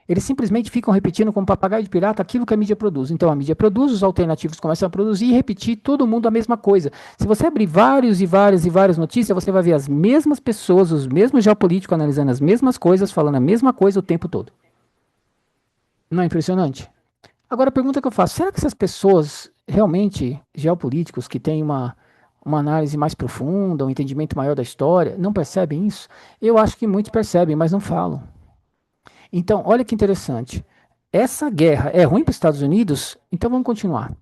Eles simplesmente ficam repetindo como papagaio de pirata aquilo que a mídia produz. Então a mídia produz, os alternativos começam a produzir e repetir todo mundo a mesma coisa. Se você abrir vários e várias e várias notícias, você vai ver as mesmas pessoas, os mesmos geopolíticos analisando as mesmas coisas, falando a mesma coisa o tempo todo. Não é impressionante? Agora a pergunta que eu faço, será que essas pessoas realmente, geopolíticos, que têm uma análise mais profunda, um entendimento maior da história, não percebem isso? Eu acho que muitos percebem, mas não falam. Então, olha que interessante. Essa guerra é ruim para os Estados Unidos? Então vamos continuar.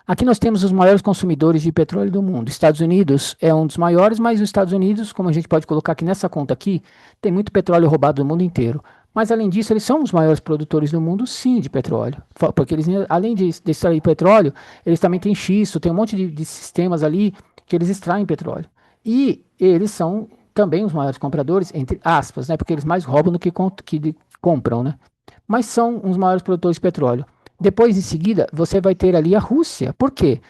Aqui nós temos os maiores consumidores de petróleo do mundo. Estados Unidos é um dos maiores, mas os Estados Unidos, como a gente pode colocar aqui nessa conta aqui, tem muito petróleo roubado do mundo inteiro. Mas além disso, eles são os maiores produtores do mundo, sim, de petróleo. Porque eles, além de extrair petróleo, eles também têm xisto, tem um monte de sistemas ali que eles extraem petróleo. E eles são também os maiores compradores, entre aspas, né? Porque eles mais roubam do que compram, né? Mas são os maiores produtores de petróleo. Depois, em seguida, você vai ter ali a Rússia. Por quê?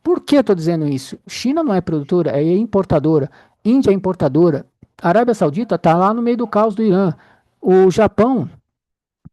Por que eu estou dizendo isso? China não é produtora, é importadora. Índia é importadora. A Arábia Saudita está lá no meio do caos do Irã. O Japão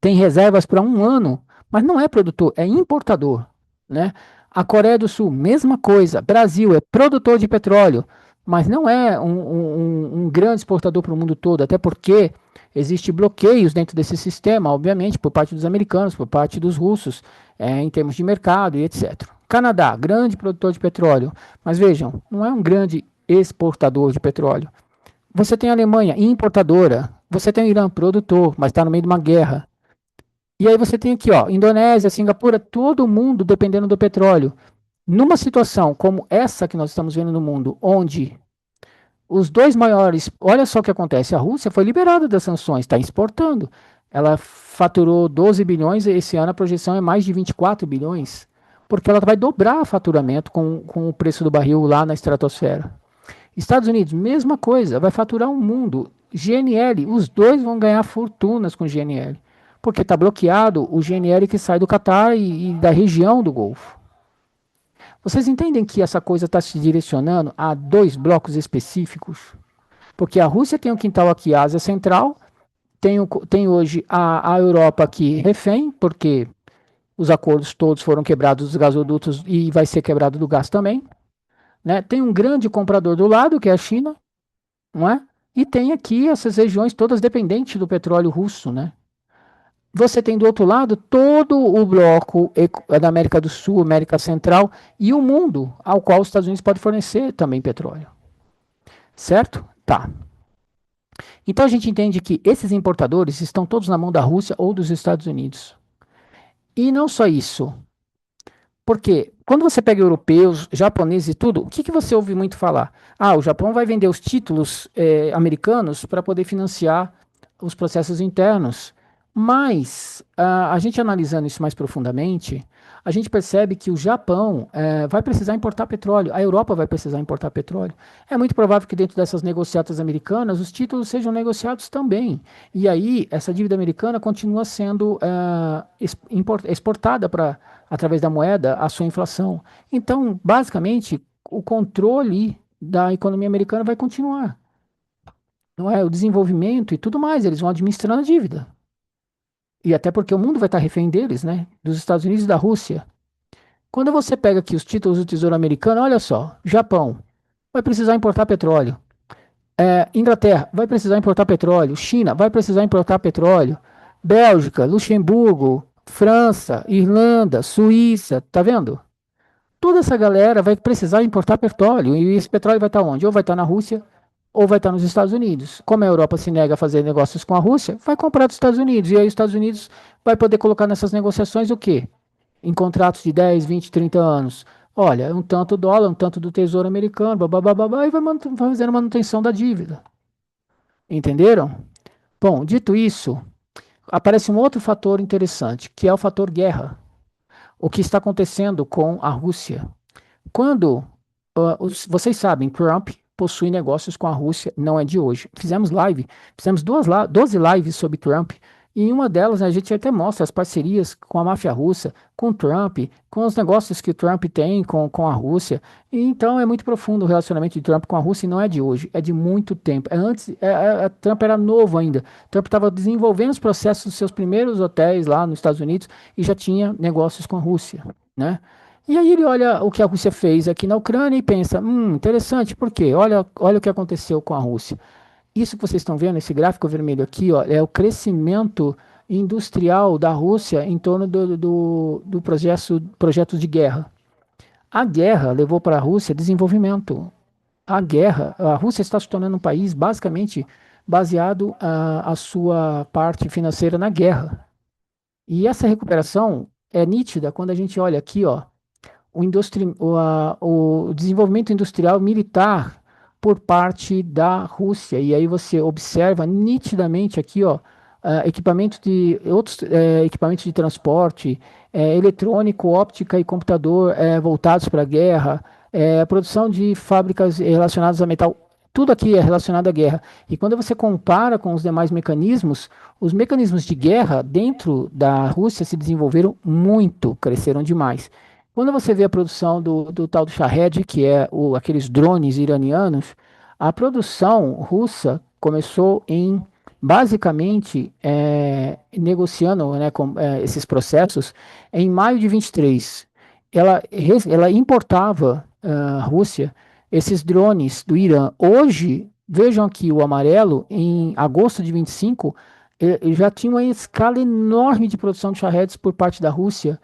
tem reservas para um ano, mas não é produtor, é importador, né? A Coreia do Sul, mesma coisa. Brasil é produtor de petróleo, mas não é um grande exportador para o mundo todo, até porque existem bloqueios dentro desse sistema, obviamente, por parte dos americanos, por parte dos russos, em termos de mercado e etc. Canadá, grande produtor de petróleo, mas vejam, não é um grande exportador de petróleo. Você tem a Alemanha, importadora. Você tem o Irã, produtor, mas está no meio de uma guerra. E aí você tem aqui, ó, Indonésia, Singapura, todo mundo dependendo do petróleo. Numa situação como essa que nós estamos vendo no mundo, onde os dois maiores, olha só o que acontece, a Rússia foi liberada das sanções, está exportando. Ela faturou 12 bilhões, esse ano a projeção é mais de 24 bilhões, porque ela vai dobrar o faturamento com o preço do barril lá na estratosfera. Estados Unidos, mesma coisa, vai faturar um mundo. GNL, os dois vão ganhar fortunas com GNL, porque está bloqueado o GNL que sai do Catar e da região do Golfo. Vocês entendem que essa coisa está se direcionando a dois blocos específicos? Porque a Rússia tem um quintal aqui, a Ásia Central, tem hoje a Europa aqui refém, porque os acordos todos foram quebrados dos gasodutos e vai ser quebrado do gás também. Né? Tem um grande comprador do lado, que é a China, não é? E tem aqui essas regiões todas dependentes do petróleo russo, né? Você tem do outro lado todo o bloco da América do Sul, América Central e o mundo ao qual os Estados Unidos podem fornecer também petróleo. Certo? Tá. Então a gente entende que esses importadores estão todos na mão da Rússia ou dos Estados Unidos. E não só isso. Porque quando você pega europeus, japoneses e tudo, o que você ouve muito falar? Ah, o Japão vai vender os títulos americanos para poder financiar os processos internos. Mas a gente analisando isso mais profundamente, a gente percebe que o Japão vai precisar importar petróleo, a Europa vai precisar importar petróleo. É muito provável que dentro dessas negociatas americanas os títulos sejam negociados também. E aí essa dívida americana continua sendo exportada para através da moeda a sua inflação. Então, basicamente, o controle da economia americana vai continuar. Não é o desenvolvimento e tudo mais, eles vão administrando a dívida. E até porque o mundo vai estar refém deles, né? Dos Estados Unidos e da Rússia. Quando você pega aqui os títulos do Tesouro Americano, olha só, Japão vai precisar importar petróleo. Inglaterra vai precisar importar petróleo. China vai precisar importar petróleo. Bélgica, Luxemburgo, França, Irlanda, Suíça, tá vendo? Toda essa galera vai precisar importar petróleo. E esse petróleo vai estar onde? Ou vai estar na Rússia, ou vai estar nos Estados Unidos. Como a Europa se nega a fazer negócios com a Rússia, vai comprar dos Estados Unidos. E aí os Estados Unidos vai poder colocar nessas negociações o quê? Em contratos de 10, 20, 30 anos. Olha, um tanto dólar, um tanto do Tesouro Americano, babá, e vai fazendo manutenção da dívida. Entenderam? Bom, dito isso, aparece um outro fator interessante, que é o fator guerra. O que está acontecendo com a Rússia? Quando vocês sabem, Trump possui negócios com a Rússia, não é de hoje. Fizemos 12 lives sobre Trump, e em uma delas a gente até mostra as parcerias com a máfia russa, com Trump, com os negócios que o Trump tem com a Rússia. E então é muito profundo o relacionamento de Trump com a Rússia e não é de hoje, é de muito tempo. Trump era novo ainda. Trump estava desenvolvendo os processos dos seus primeiros hotéis lá nos Estados Unidos e já tinha negócios com a Rússia, né? E aí ele olha o que a Rússia fez aqui na Ucrânia e pensa, interessante, por quê? Olha o que aconteceu com a Rússia. Isso que vocês estão vendo, esse gráfico vermelho aqui, ó, é o crescimento industrial da Rússia em torno do projeto de guerra. A guerra levou para a Rússia desenvolvimento. A Rússia está se tornando um país basicamente baseado a sua parte financeira na guerra. E essa recuperação é nítida quando a gente olha aqui, ó, o desenvolvimento industrial militar por parte da Rússia. E aí você observa nitidamente aqui, ó, equipamentos de transporte, eletrônico, óptica e computador voltados para a guerra, produção de fábricas relacionadas a metal. Tudo aqui é relacionado à guerra. E quando você compara com os demais mecanismos, os mecanismos de guerra dentro da Rússia se desenvolveram muito, cresceram demais. Quando você vê a produção do tal do Shahed, que é aqueles drones iranianos, a produção russa começou basicamente, negociando, né, esses processos em maio de 23. Ela importava, a Rússia, esses drones do Irã. Hoje, vejam aqui o amarelo, em agosto de 25, já tinha uma escala enorme de produção de Shaheds por parte da Rússia,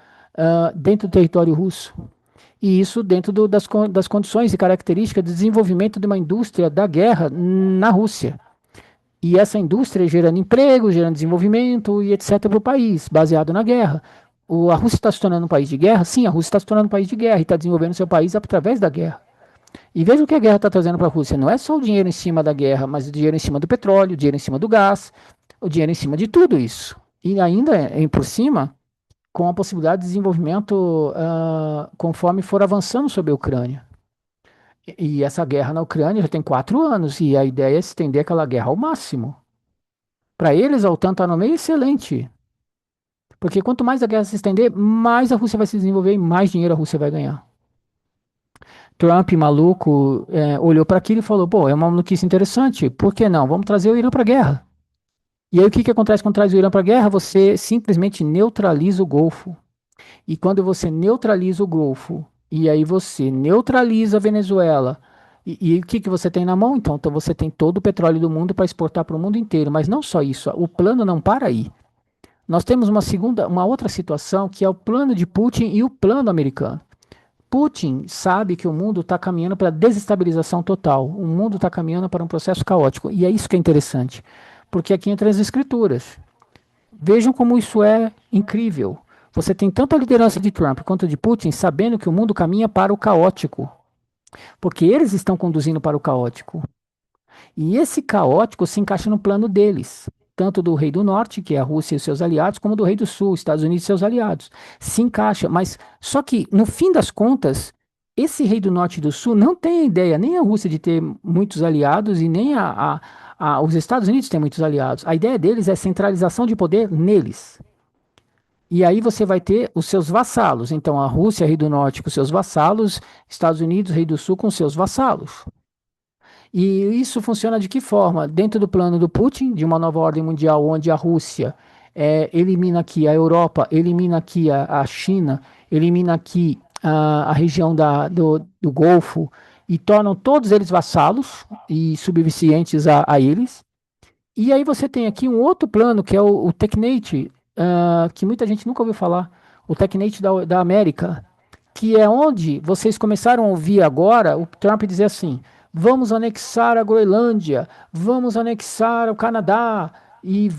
dentro do território russo. E isso dentro das condições e características de desenvolvimento de uma indústria da guerra na Rússia. E essa indústria gerando emprego, gerando desenvolvimento e etc. para o país, baseado na guerra. A Rússia está se tornando um país de guerra? Sim, a Rússia está se tornando um país de guerra e está desenvolvendo seu país através da guerra. E veja o que a guerra está trazendo para a Rússia. Não é só o dinheiro em cima da guerra, mas o dinheiro em cima do petróleo, o dinheiro em cima do gás, o dinheiro em cima de tudo isso. E ainda, por cima, com a possibilidade de desenvolvimento conforme for avançando sobre a Ucrânia. E essa guerra na Ucrânia já tem 4 anos, e a ideia é estender aquela guerra ao máximo. Para eles, a OTAN está no meio excelente. Porque quanto mais a guerra se estender, mais a Rússia vai se desenvolver e mais dinheiro a Rússia vai ganhar. Trump, maluco, olhou para aquilo e falou: pô, é uma maluquice interessante, por que não? Vamos trazer o Irã para a guerra. E aí o que, que acontece quando traz o Irã para a guerra? Você simplesmente neutraliza o Golfo. E quando você neutraliza o Golfo, e aí você neutraliza a Venezuela, e o que, que você tem na mão? Então você tem todo o petróleo do mundo para exportar para o mundo inteiro. Mas não só isso, o plano não para aí. Nós temos uma outra situação que é o plano de Putin e o plano americano. Putin sabe que o mundo está caminhando para desestabilização total. O mundo está caminhando para um processo caótico. E é isso que é interessante, porque aqui entra as escrituras. Vejam como isso é incrível. Você tem tanto a liderança de Trump quanto de Putin sabendo que o mundo caminha para o caótico, porque eles estão conduzindo para o caótico. E esse caótico se encaixa no plano deles, tanto do rei do norte, que é a Rússia e seus aliados, como do rei do sul, Estados Unidos e seus aliados. Se encaixa, mas só que no fim das contas, esse rei do norte e do sul não tem ideia, nem a Rússia de ter muitos aliados e nem os Estados Unidos têm muitos aliados. A ideia deles é centralização de poder neles. E aí você vai ter os seus vassalos. Então a Rússia, rei do norte, com seus vassalos, Estados Unidos, rei do sul, com seus vassalos. E isso funciona de que forma? Dentro do plano do Putin, de uma nova ordem mundial, onde a Rússia elimina aqui a Europa, elimina aqui a China, elimina aqui a região do Golfo e tornam todos eles vassalos e subservientes a eles. E aí você tem aqui um outro plano, que é o TechNate, que muita gente nunca ouviu falar, o TechNate da América, que é onde vocês começaram a ouvir agora o Trump dizer assim: vamos anexar a Groenlândia, vamos anexar o Canadá, e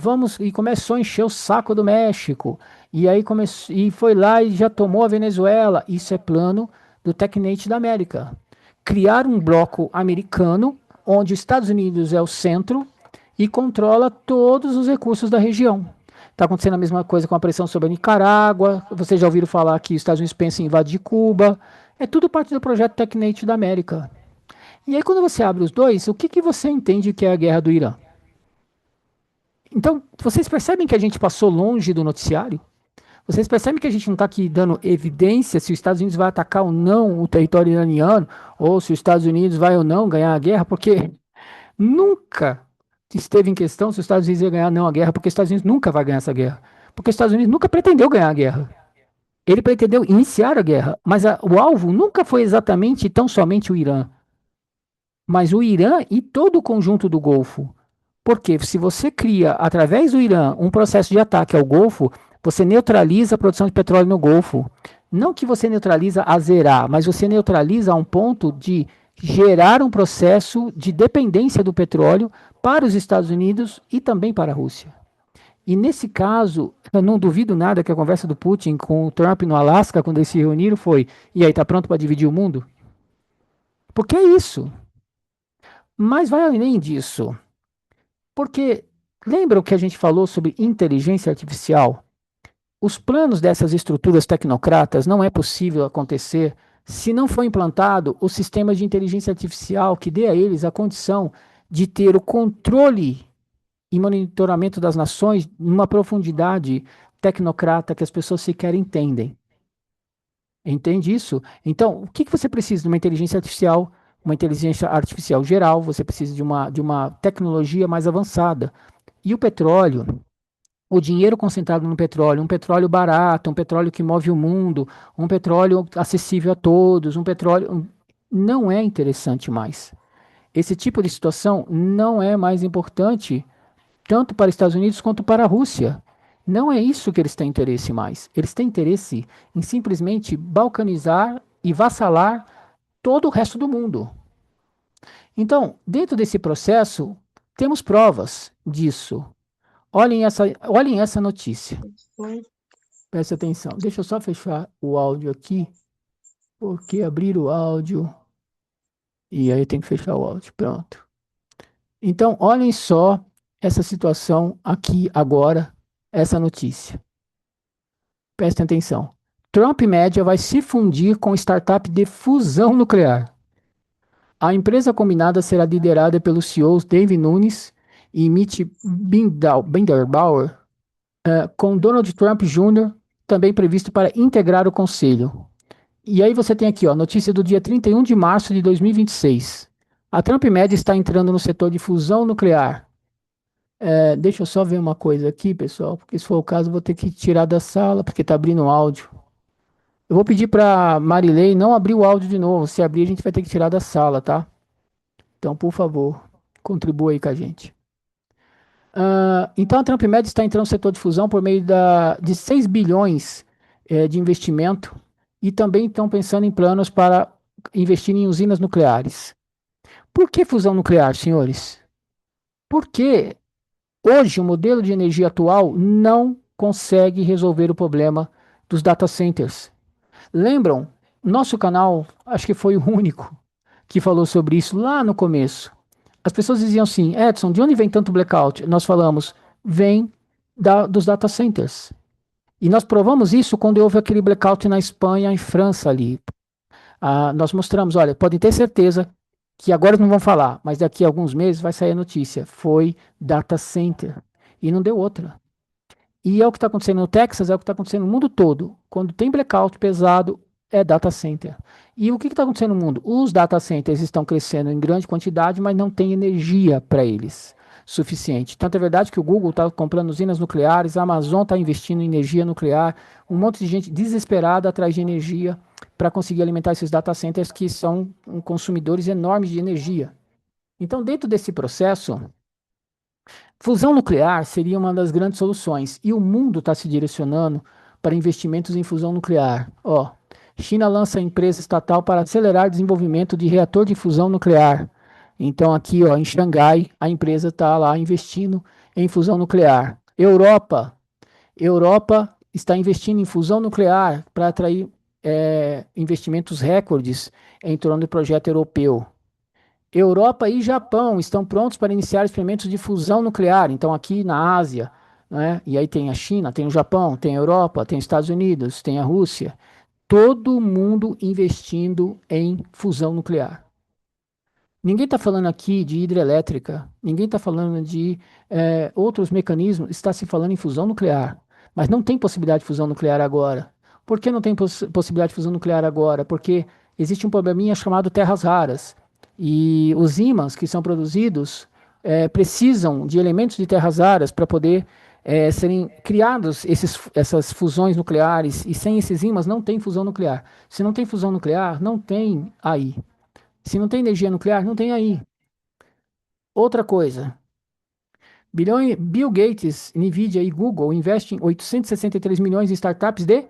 começou a encher o saco do México. E aí e foi lá e já tomou a Venezuela. Isso é plano do TechNate da América. Criar um bloco americano, onde os Estados Unidos é o centro e controla todos os recursos da região. Está acontecendo a mesma coisa com a pressão sobre a Nicarágua. Vocês já ouviram falar que os Estados Unidos pensam em invadir Cuba. É tudo parte do projeto TechNate da América. E aí, quando você abre os dois, o que, que você entende que é a guerra do Irã? Então, vocês percebem que a gente passou longe do noticiário? Vocês percebem que a gente não está aqui dando evidência se os Estados Unidos vai atacar ou não o território iraniano, ou se os Estados Unidos vai ou não ganhar a guerra, porque nunca esteve em questão se os Estados Unidos iam ganhar ou não a guerra, porque os Estados Unidos nunca vai ganhar essa guerra. Porque os Estados Unidos nunca pretendeu ganhar a guerra. Ele pretendeu iniciar a guerra, mas o alvo nunca foi exatamente tão somente o Irã, mas o Irã e todo o conjunto do Golfo. Porque se você cria, através do Irã, um processo de ataque ao Golfo, você neutraliza a produção de petróleo no Golfo. Não que você neutraliza a zerar, mas você neutraliza a um ponto de gerar um processo de dependência do petróleo para os Estados Unidos e também para a Rússia. E nesse caso, eu não duvido nada que a conversa do Putin com o Trump no Alasca, quando eles se reuniram, foi: e aí, tá pronto para dividir o mundo? Porque é isso. Mas vai além disso. Porque lembra o que a gente falou sobre inteligência artificial? Os planos dessas estruturas tecnocratas não é possível acontecer se não for implantado o sistema de inteligência artificial que dê a eles a condição de ter o controle e monitoramento das nações numa profundidade tecnocrata que as pessoas sequer entendem. Entende isso? Então, o que, que você precisa de uma inteligência artificial? Uma inteligência artificial geral, você precisa de uma tecnologia mais avançada. E o petróleo, o dinheiro concentrado no petróleo, um petróleo barato, um petróleo que move o mundo, um petróleo acessível a todos, um petróleo. Não é interessante mais. Esse tipo de situação não é mais importante tanto para os Estados Unidos quanto para a Rússia. Não é isso que eles têm interesse mais. Eles têm interesse em simplesmente balcanizar e vassalar todo o resto do mundo. Então, dentro desse processo, temos provas disso. Olhem essa notícia. Preste atenção. Deixa eu só fechar o áudio aqui, porque abrir o áudio e aí tem que fechar o áudio. Pronto. Então, olhem só essa situação aqui agora, essa notícia. Prestem atenção. Trump Media vai se fundir com startup de fusão nuclear. A empresa combinada será liderada pelos CEOs Dave Nunes e Mitch Binderbauer, com Donald Trump Jr. também previsto para integrar o conselho. E aí você tem aqui, ó, notícia do dia 31 de março de 2026. A Trump Media está entrando no setor de fusão nuclear. Deixa eu só ver uma coisa aqui, pessoal, porque se for o caso, eu vou ter que tirar da sala, porque está abrindo o áudio. Eu vou pedir para Marilei não abrir o áudio de novo. Se abrir, a gente vai ter que tirar da sala, tá? Então, por favor, contribua aí com a gente. Então, a Trump Med está entrando no setor de fusão por meio de 6 bilhões de investimento e também estão pensando em planos para investir em usinas nucleares. Por que fusão nuclear, senhores? Porque hoje o modelo de energia atual não consegue resolver o problema dos data centers. Lembram? Nosso canal, acho que foi o único que falou sobre isso lá no começo. As pessoas diziam assim: Edson, de onde vem tanto blackout? Nós falamos: vem dos data centers. E nós provamos isso quando houve aquele blackout na Espanha e França ali. Nós mostramos: olha, podem ter certeza que agora não vão falar, mas daqui a alguns meses vai sair a notícia. Foi data center. E não deu outra. E é o que está acontecendo no Texas, é o que está acontecendo no mundo todo. Quando tem blackout pesado, é data center. E o que está acontecendo no mundo? Os data centers estão crescendo em grande quantidade, mas não tem energia para eles. suficiente. Tanto é verdade que o Google está comprando usinas nucleares, a Amazon está investindo em energia nuclear, um monte de gente desesperada atrás de energia para conseguir alimentar esses data centers que são consumidores enormes de energia. Então, dentro desse processo, fusão nuclear seria uma das grandes soluções e o mundo está se direcionando para investimentos em fusão nuclear. Ó, China lança empresa estatal para acelerar desenvolvimento de reator de fusão nuclear. Então aqui, ó, em Xangai, a empresa está lá investindo em fusão nuclear. Europa está investindo em fusão nuclear para atrair investimentos recordes em torno do projeto europeu. Europa e Japão estão prontos para iniciar experimentos de fusão nuclear. Então, aqui na Ásia, né? E aí tem a China, tem o Japão, tem a Europa, tem os Estados Unidos, tem a Rússia. Todo mundo investindo em fusão nuclear. Ninguém está falando aqui de hidrelétrica, ninguém está falando de outros mecanismos, está se falando em fusão nuclear. Mas não tem possibilidade de fusão nuclear agora. Por que não tem possibilidade de fusão nuclear agora? Porque existe um probleminha chamado terras raras. E os ímãs que são produzidos precisam de elementos de terras raras para poder serem criados essas fusões nucleares. E sem esses ímãs não tem fusão nuclear. Se não tem fusão nuclear, não tem aí. Se não tem energia nuclear, não tem aí. Outra coisa, Bill Gates, Nvidia e Google investem 863 milhões em startups de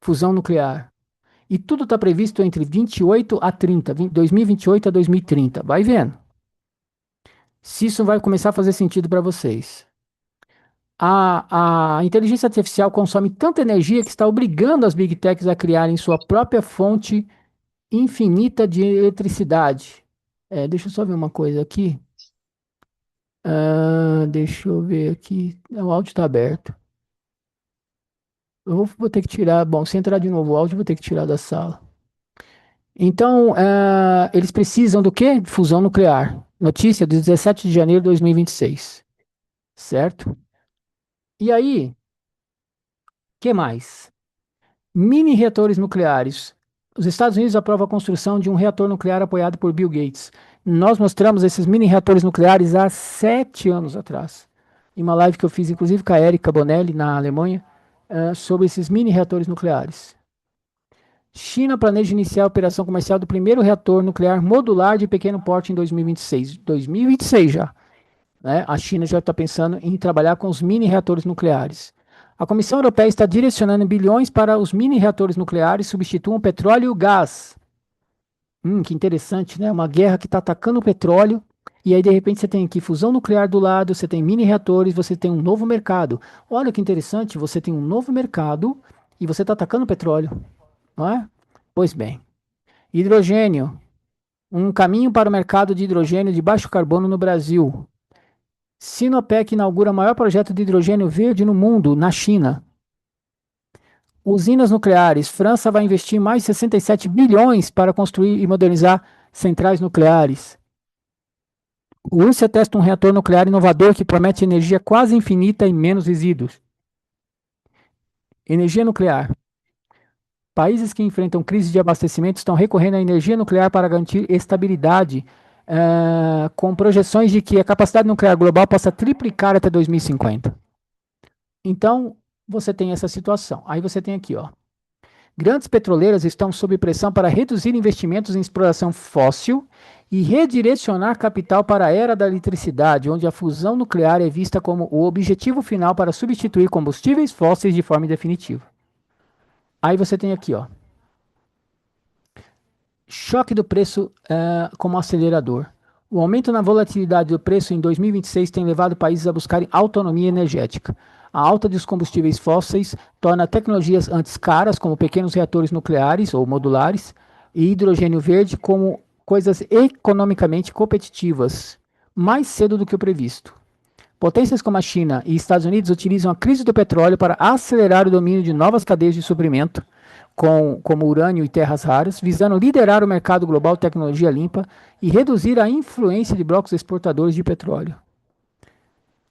fusão nuclear. E tudo está previsto entre 28 a 30, 2028 a 2030. Vai vendo. Se isso vai começar a fazer sentido para vocês. A inteligência artificial consome tanta energia que está obrigando as big techs a criarem sua própria fonte infinita de eletricidade. Deixa eu só ver uma coisa aqui. Deixa eu ver aqui. O áudio está aberto. Eu vou ter que tirar. Bom, se entrar de novo o áudio, eu vou ter que tirar da sala. Então, eles precisam do quê? De fusão nuclear. Notícia de 17 de janeiro de 2026. Certo? E aí, que mais? Mini reatores nucleares. Os Estados Unidos aprovam a construção de um reator nuclear apoiado por Bill Gates. Nós mostramos esses mini reatores nucleares há 7 anos atrás. Em uma live que eu fiz, inclusive, com a Erika Bonelli, na Alemanha, sobre esses mini reatores nucleares. China planeja iniciar a operação comercial do primeiro reator nuclear modular de pequeno porte em 2026. 2026 já. Né? A China já está pensando em trabalhar com os mini reatores nucleares. A Comissão Europeia está direcionando bilhões para os mini reatores nucleares substituam petróleo e o gás. Que interessante, né? Uma guerra que está atacando o petróleo e aí de repente você tem aqui fusão nuclear do lado, você tem mini reatores, você tem um novo mercado. Olha que interessante, você tem um novo mercado e você está atacando o petróleo, não é? Pois bem, hidrogênio, um caminho para o mercado de hidrogênio de baixo carbono no Brasil. Sinopec inaugura o maior projeto de hidrogênio verde no mundo, na China. Usinas nucleares. França vai investir mais de 67 bilhões para construir e modernizar centrais nucleares. Rússia testa um reator nuclear inovador que promete energia quase infinita e menos resíduos. Energia nuclear. Países que enfrentam crise de abastecimento estão recorrendo à energia nuclear para garantir estabilidade, com projeções de que a capacidade nuclear global possa triplicar até 2050. Então, você tem essa situação. Aí você tem aqui, ó. Grandes petroleiras estão sob pressão para reduzir investimentos em exploração fóssil e redirecionar capital para a era da eletricidade, onde a fusão nuclear é vista como o objetivo final para substituir combustíveis fósseis de forma definitiva. Aí você tem aqui, ó. Choque do preço como acelerador. O aumento na volatilidade do preço em 2026 tem levado países a buscarem autonomia energética. A alta dos combustíveis fósseis torna tecnologias antes caras, como pequenos reatores nucleares ou modulares, e hidrogênio verde como coisas economicamente competitivas, mais cedo do que o previsto. Potências como a China e Estados Unidos utilizam a crise do petróleo para acelerar o domínio de novas cadeias de suprimento, como urânio e terras raras, visando liderar o mercado global de tecnologia limpa e reduzir a influência de blocos exportadores de petróleo.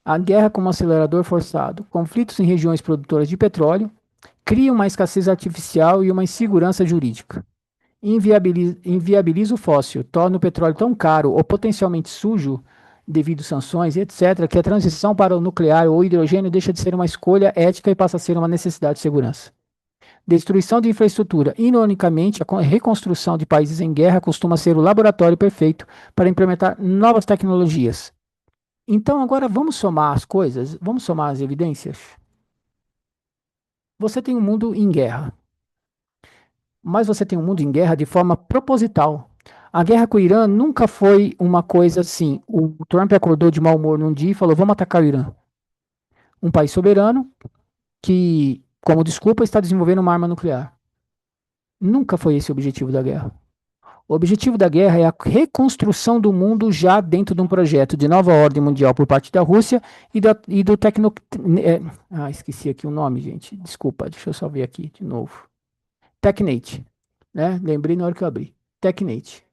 A guerra como acelerador forçado, conflitos em regiões produtoras de petróleo, criam uma escassez artificial e uma insegurança jurídica. Inviabiliza o fóssil, torna o petróleo tão caro ou potencialmente sujo devido sanções e etc., que a transição para o nuclear ou hidrogênio deixa de ser uma escolha ética e passa a ser uma necessidade de segurança. Destruição de infraestrutura. Ironicamente, a reconstrução de países em guerra costuma ser o laboratório perfeito para implementar novas tecnologias. Então, agora vamos somar as coisas, vamos somar as evidências. Você tem um mundo em guerra, mas você tem um mundo em guerra de forma proposital. A guerra com o Irã nunca foi uma coisa assim. O Trump acordou de mau humor num dia e falou: vamos atacar o Irã. Um país soberano que, como desculpa, está desenvolvendo uma arma nuclear. Nunca foi esse o objetivo da guerra. O objetivo da guerra é a reconstrução do mundo já dentro de um projeto de nova ordem mundial por parte da Rússia e do tecno... esqueci aqui o nome, gente. Desculpa, deixa eu só ver aqui de novo. TechNate, né? Lembrei na hora que eu abri. TechNate.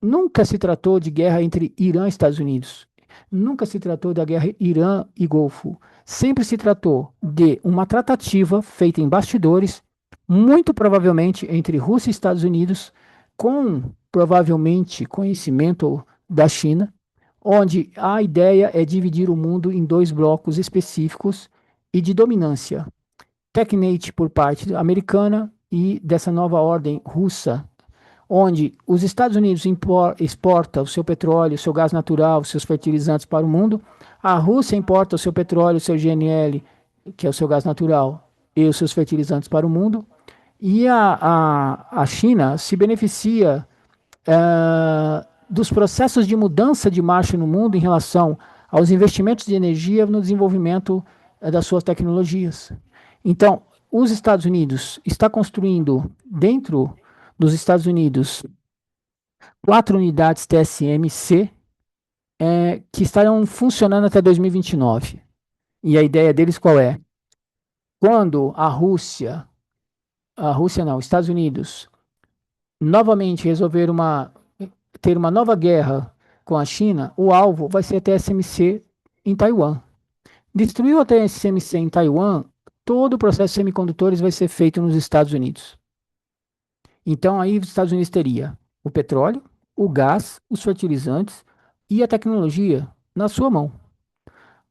Nunca se tratou de guerra entre Irã e Estados Unidos. Nunca se tratou da guerra Irã e Golfo. Sempre se tratou de uma tratativa feita em bastidores, muito provavelmente entre Rússia e Estados Unidos, com provavelmente conhecimento da China, onde a ideia é dividir o mundo em dois blocos específicos e de dominância. TechNate por parte americana e dessa nova ordem russa, onde os Estados Unidos exporta o seu petróleo, o seu gás natural, os seus fertilizantes para o mundo, a Rússia importa o seu petróleo, o seu GNL, que é o seu gás natural, e os seus fertilizantes para o mundo, e a China se beneficia dos processos de mudança de marcha no mundo em relação aos investimentos de energia no desenvolvimento das suas tecnologias. Então, os Estados Unidos está construindo dentro dos Estados Unidos 4 unidades TSMC que estarão funcionando até 2029. E a ideia deles qual é? Quando a Rússia não, Estados Unidos, novamente ter uma nova guerra com a China, o alvo vai ser a TSMC em Taiwan. Destruiu a TSMC em Taiwan, todo o processo de semicondutores vai ser feito nos Estados Unidos. Então aí os Estados Unidos teria o petróleo, o gás, os fertilizantes e a tecnologia na sua mão.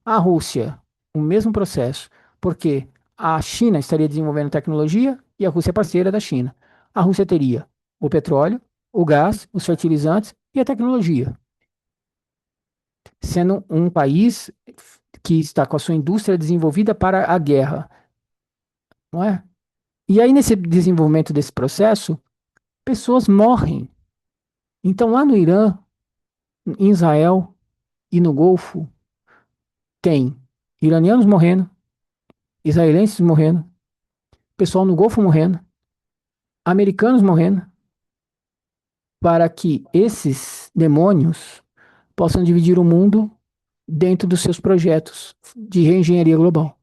A Rússia, o mesmo processo, porque a China estaria desenvolvendo tecnologia e a Rússia é parceira da China. A Rússia teria o petróleo, o gás, os fertilizantes e a tecnologia, sendo um país que está com a sua indústria desenvolvida para a guerra, não é? E aí nesse desenvolvimento desse processo, pessoas morrem. Então lá no Irã, em Israel e no Golfo, tem iranianos morrendo, israelenses morrendo, pessoal no Golfo morrendo, americanos morrendo, para que esses demônios possam dividir o mundo dentro dos seus projetos de reengenharia global.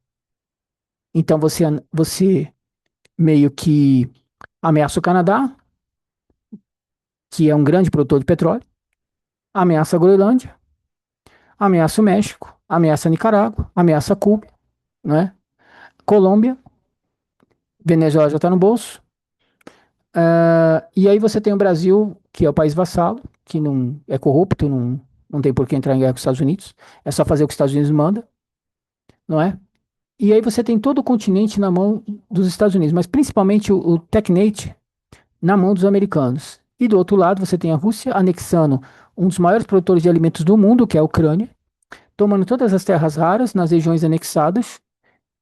Então você meio que ameaça o Canadá, que é um grande produtor de petróleo, ameaça a Groenlândia, ameaça o México, ameaça a Nicarágua, ameaça Cuba, né? Colômbia, Venezuela já está no bolso. E aí você tem o Brasil, que é o país vassalo, que não é corrupto, não tem por que entrar em guerra com os Estados Unidos, é só fazer o que os Estados Unidos manda, não é? E aí você tem todo o continente na mão dos Estados Unidos, mas principalmente o TechNate na mão dos americanos. E do outro lado você tem a Rússia anexando um dos maiores produtores de alimentos do mundo, que é a Ucrânia, tomando todas as terras raras nas regiões anexadas,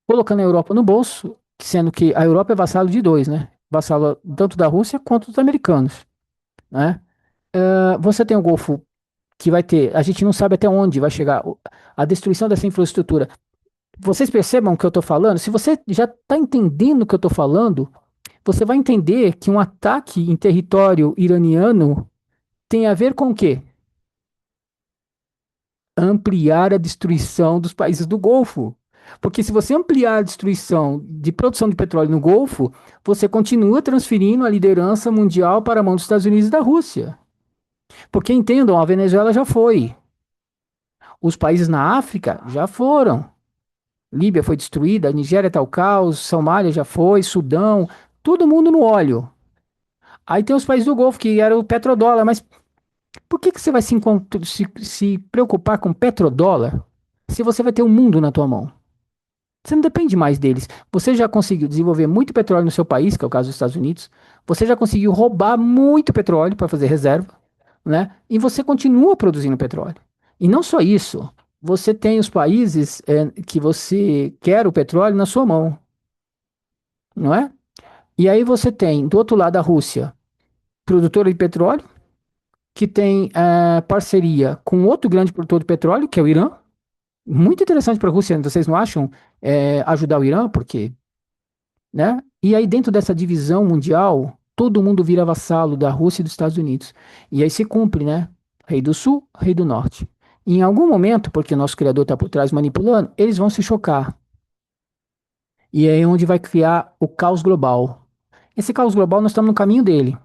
colocando a Europa no bolso, sendo que a Europa é vassalo de dois, né? Vassalo tanto da Rússia quanto dos americanos, né? Você tem o Golfo que vai ter, a gente não sabe até onde vai chegar a destruição dessa infraestrutura. Vocês percebam o que eu estou falando? Se você já está entendendo o que eu estou falando, você vai entender que um ataque em território iraniano tem a ver com o quê? Ampliar a destruição dos países do Golfo. Porque se você ampliar a destruição de produção de petróleo no Golfo, você continua transferindo a liderança mundial para a mão dos Estados Unidos e da Rússia. Porque entendam, a Venezuela já foi. Os países na África já foram. Líbia foi destruída, Nigéria está o caos, Somália já foi, Sudão, todo mundo no óleo. Aí tem os países do Golfo, que era o petrodólar, mas Por que que você vai se preocupar com petrodólar se você vai ter o mundo na tua mão? Você não depende mais deles. Você já conseguiu desenvolver muito petróleo no seu país, que é o caso dos Estados Unidos. Você já conseguiu roubar muito petróleo para fazer reserva, né? E você continua produzindo petróleo. E não só isso, você tem os países que você quer o petróleo na sua mão, não é? E aí você tem, do outro lado, a Rússia, produtora de petróleo, que tem parceria com outro grande produtor de petróleo, que é o Irã. Muito interessante para a Rússia, vocês não acham? Ajudar o Irã, porque, né? E aí, dentro dessa divisão mundial, todo mundo vira vassalo da Rússia e dos Estados Unidos. E aí se cumpre, né? Rei do Sul, Rei do Norte. E em algum momento, porque o nosso criador está por trás manipulando, eles vão se chocar. E é aí onde vai criar o caos global. Esse caos global, nós estamos no caminho dele.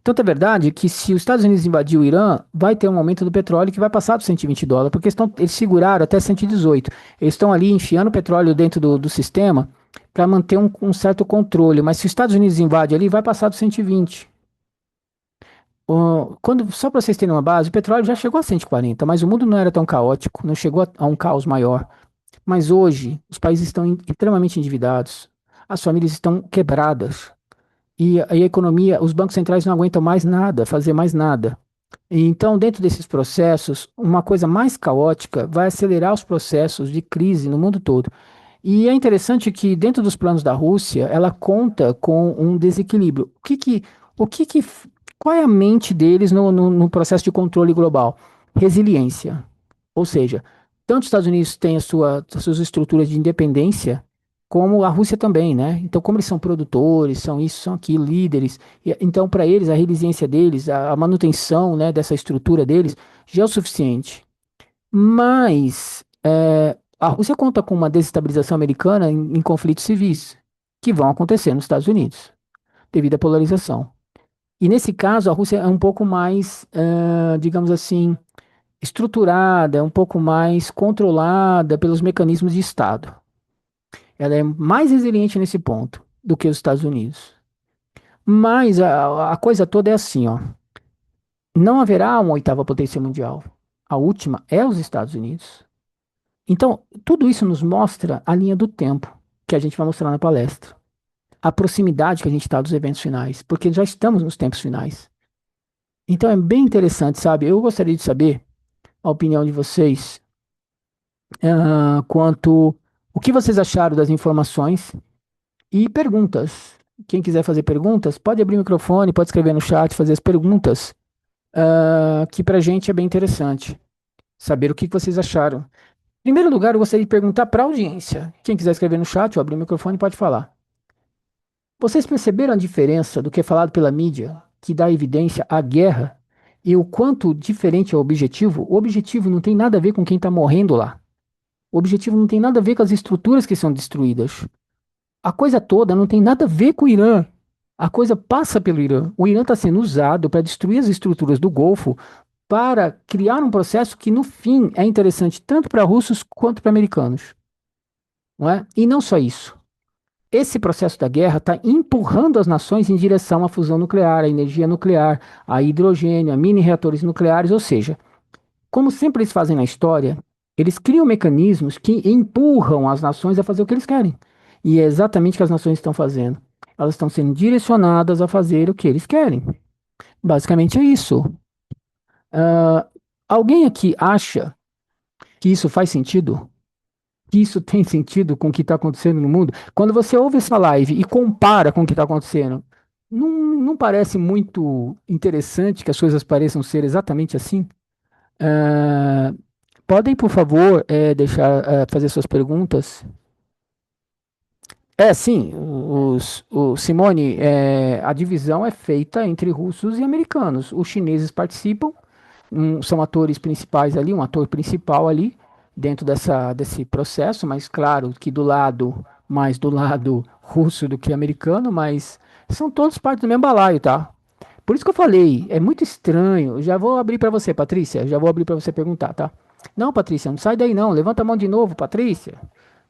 Tanto é verdade que se os Estados Unidos invadir o Irã, vai ter um aumento do petróleo que vai passar dos US$ 120, porque eles seguraram até 118. Eles estão ali enfiando o petróleo dentro do sistema para manter um certo controle. Mas se os Estados Unidos invadem ali, vai passar dos 120. Só para vocês terem uma base, o petróleo já chegou a 140, mas o mundo não era tão caótico, não chegou a um caos maior. Mas hoje, os países estão extremamente endividados, as famílias estão quebradas. E a economia, os bancos centrais não aguentam mais nada, fazer mais nada. E então, dentro desses processos, uma coisa mais caótica vai acelerar os processos de crise no mundo todo. E é interessante que, dentro dos planos da Rússia, ela conta com um desequilíbrio. O que que, qual é a mente deles no processo de controle global? Resiliência. Ou seja, tanto os Estados Unidos têm as suas estruturas de independência, como a Rússia também, né? Então, como eles são produtores, são isso, são aquilo, líderes, então, para eles, a resiliência deles, a manutenção, né, dessa estrutura deles, já é o suficiente. Mas a Rússia conta com uma desestabilização americana em conflitos civis, que vão acontecer nos Estados Unidos, devido à polarização. E nesse caso, a Rússia é um pouco mais, digamos assim, estruturada, um pouco mais controlada pelos mecanismos de Estado. Ela é mais resiliente nesse ponto do que os Estados Unidos. Mas a coisa toda é assim, ó. Não haverá uma oitava potência mundial. A última é os Estados Unidos. Então, tudo isso nos mostra a linha do tempo que a gente vai mostrar na palestra. A proximidade que a gente está dos eventos finais, porque já estamos nos tempos finais. Então é bem interessante, sabe? Eu gostaria de saber a opinião de vocês quanto o que vocês acharam das informações e perguntas. Quem quiser fazer perguntas, pode abrir o microfone, pode escrever no chat, fazer as perguntas, que pra gente é bem interessante saber o que vocês acharam. Em primeiro lugar, eu gostaria de perguntar para a audiência. Quem quiser escrever no chat ou abrir o microfone, pode falar. Vocês perceberam a diferença do que é falado pela mídia, que dá evidência à guerra, e o quanto diferente é o objetivo? O objetivo não tem nada a ver com quem está morrendo lá. O objetivo não tem nada a ver com as estruturas que são destruídas. A coisa toda não tem nada a ver com o Irã. A coisa passa pelo Irã. O Irã está sendo usado para destruir as estruturas do Golfo para criar um processo que, no fim, é interessante tanto para russos quanto para americanos. Não é? E não só isso. Esse processo da guerra está empurrando as nações em direção à fusão nuclear, à energia nuclear, a hidrogênio, a mini reatores nucleares, ou seja, como sempre eles fazem na história, eles criam mecanismos que empurram as nações a fazer o que eles querem. E é exatamente o que as nações estão fazendo. Elas estão sendo direcionadas a fazer o que eles querem. Basicamente é isso. Ah, alguém aqui acha que isso faz sentido? Que isso tem sentido com o que está acontecendo no mundo? Quando você ouve essa live e compara com o que está acontecendo, não parece muito interessante que as coisas pareçam ser exatamente assim? Ah, podem, por favor, deixar fazer suas perguntas? Sim, Simone, a divisão é feita entre russos e americanos. Os chineses participam, são atores principais ali, um ator principal ali dentro desse processo, mas claro que mais do lado russo do que americano, mas são todos parte do mesmo balaio, tá? Por isso que eu falei, é muito estranho. Já vou abrir para você, Patrícia, já vou abrir para você perguntar, tá? Não, Patrícia, não sai daí não. Levanta a mão de novo, Patrícia,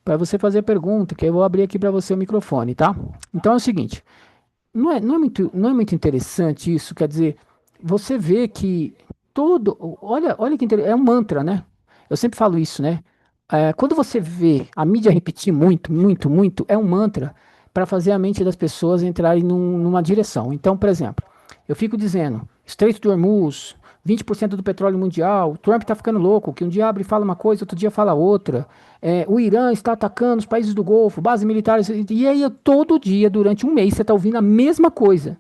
para você fazer a pergunta, que eu vou abrir aqui para você o microfone, tá? Então é o seguinte, não é muito interessante isso? Quer dizer, você vê que olha que interessante, é um mantra, né? Eu sempre falo isso, né? Quando você vê a mídia repetir muito, muito, muito, é um mantra para fazer a mente das pessoas entrarem numa direção. Então, por exemplo, eu fico dizendo, Estreito de Hormuz, 20% do petróleo mundial, Trump tá ficando louco, que um dia abre e fala uma coisa, outro dia fala outra. O Irã está atacando os países do Golfo, bases militares, e aí todo dia, durante um mês, você está ouvindo a mesma coisa.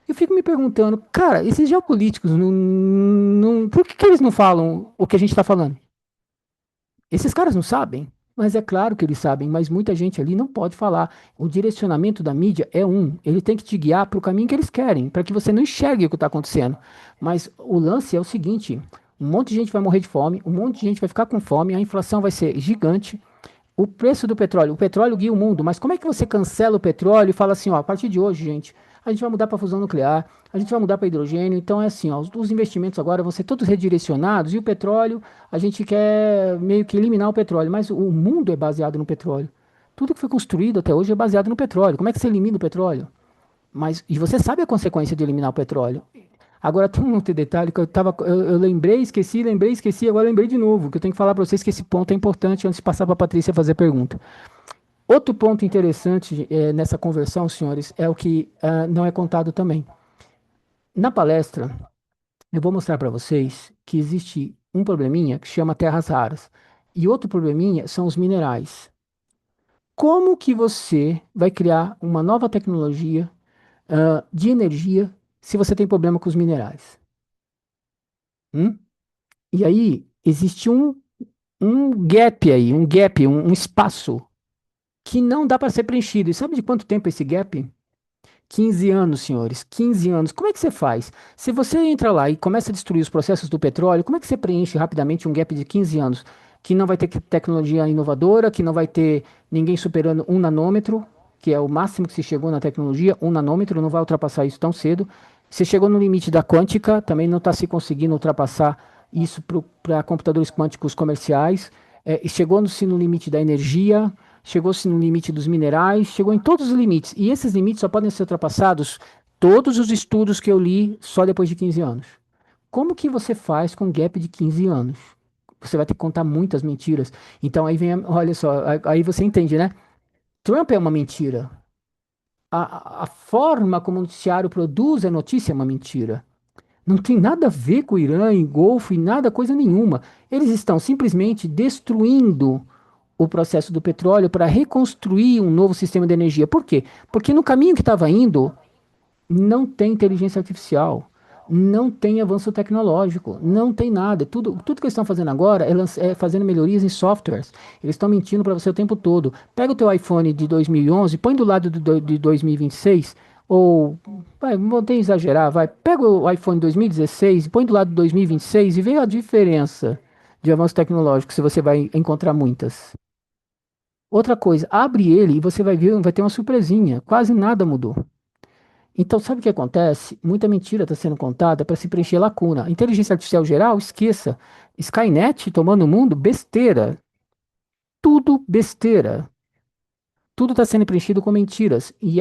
Eu fico me perguntando, cara, esses geopolíticos, por que eles não falam o que a gente está falando? Esses caras não sabem? Mas é claro que eles sabem, mas muita gente ali não pode falar. O direcionamento da mídia é um, ele tem que te guiar para o caminho que eles querem, para que você não enxergue o que está acontecendo. Mas o lance é o seguinte: um monte de gente vai morrer de fome, um monte de gente vai ficar com fome, a inflação vai ser gigante, o preço do petróleo, o petróleo guia o mundo, mas como é que você cancela o petróleo e fala assim, ó, a partir de hoje, gente, a gente vai mudar para fusão nuclear, a gente vai mudar para hidrogênio, então é assim, ó, os investimentos agora vão ser todos redirecionados e o petróleo, a gente quer meio que eliminar o petróleo, mas o mundo é baseado no petróleo. Tudo que foi construído até hoje é baseado no petróleo. Como é que você elimina o petróleo? Mas, e você sabe a consequência de eliminar o petróleo? Agora tem um outro detalhe que eu lembrei, esqueci, agora lembrei de novo, que eu tenho que falar para vocês que esse ponto é importante antes de passar para a Patrícia fazer a pergunta. Outro ponto interessante nessa conversão, senhores, é o que não é contado também. Na palestra, eu vou mostrar para vocês que existe um probleminha que chama terras raras. E outro probleminha são os minerais. Como que você vai criar uma nova tecnologia de energia se você tem problema com os minerais? Hum? E aí, existe um gap aí, um espaço que não dá para ser preenchido. E sabe de quanto tempo é esse gap? 15 anos, senhores, 15 anos. Como é que você faz? Se você entra lá e começa a destruir os processos do petróleo, como é que você preenche rapidamente um gap de 15 anos? Que não vai ter tecnologia inovadora, que não vai ter ninguém superando 1 nanômetro, que é o máximo que se chegou na tecnologia, 1 nanômetro, não vai ultrapassar isso tão cedo. Você chegou no limite da quântica, também não está se conseguindo ultrapassar isso para computadores quânticos comerciais. E chegou-se no limite da energia, chegou-se no limite dos minerais, chegou em todos os limites. E esses limites só podem ser ultrapassados, todos os estudos que eu li, só depois de 15 anos. Como que você faz com um gap de 15 anos? Você vai ter que contar muitas mentiras. Então aí vem, olha só, aí você entende, né? Trump é uma mentira. A forma como o noticiário produz a notícia é uma mentira. Não tem nada a ver com o Irã, em Golfo e nada, coisa nenhuma. Eles estão simplesmente destruindo o processo do petróleo para reconstruir um novo sistema de energia. Por quê? Porque no caminho que estava indo, não tem inteligência artificial, não tem avanço tecnológico, não tem nada. Tudo que eles estão fazendo agora é fazendo melhorias em softwares. Eles estão mentindo para você o tempo todo. Pega o teu iPhone de 2011, põe do lado de 2026, ou, vai, não tem exagerar, vai, pega o iPhone 2016 e põe do lado de 2026 e vê a diferença de avanço tecnológico, se você vai encontrar muitas. Outra coisa, abre ele e você vai ver, vai ter uma surpresinha. Quase nada mudou. Então, sabe o que acontece? Muita mentira está sendo contada para se preencher lacuna. Inteligência artificial geral, esqueça. Skynet tomando o mundo, besteira. Tudo besteira. Tudo está sendo preenchido com mentiras. E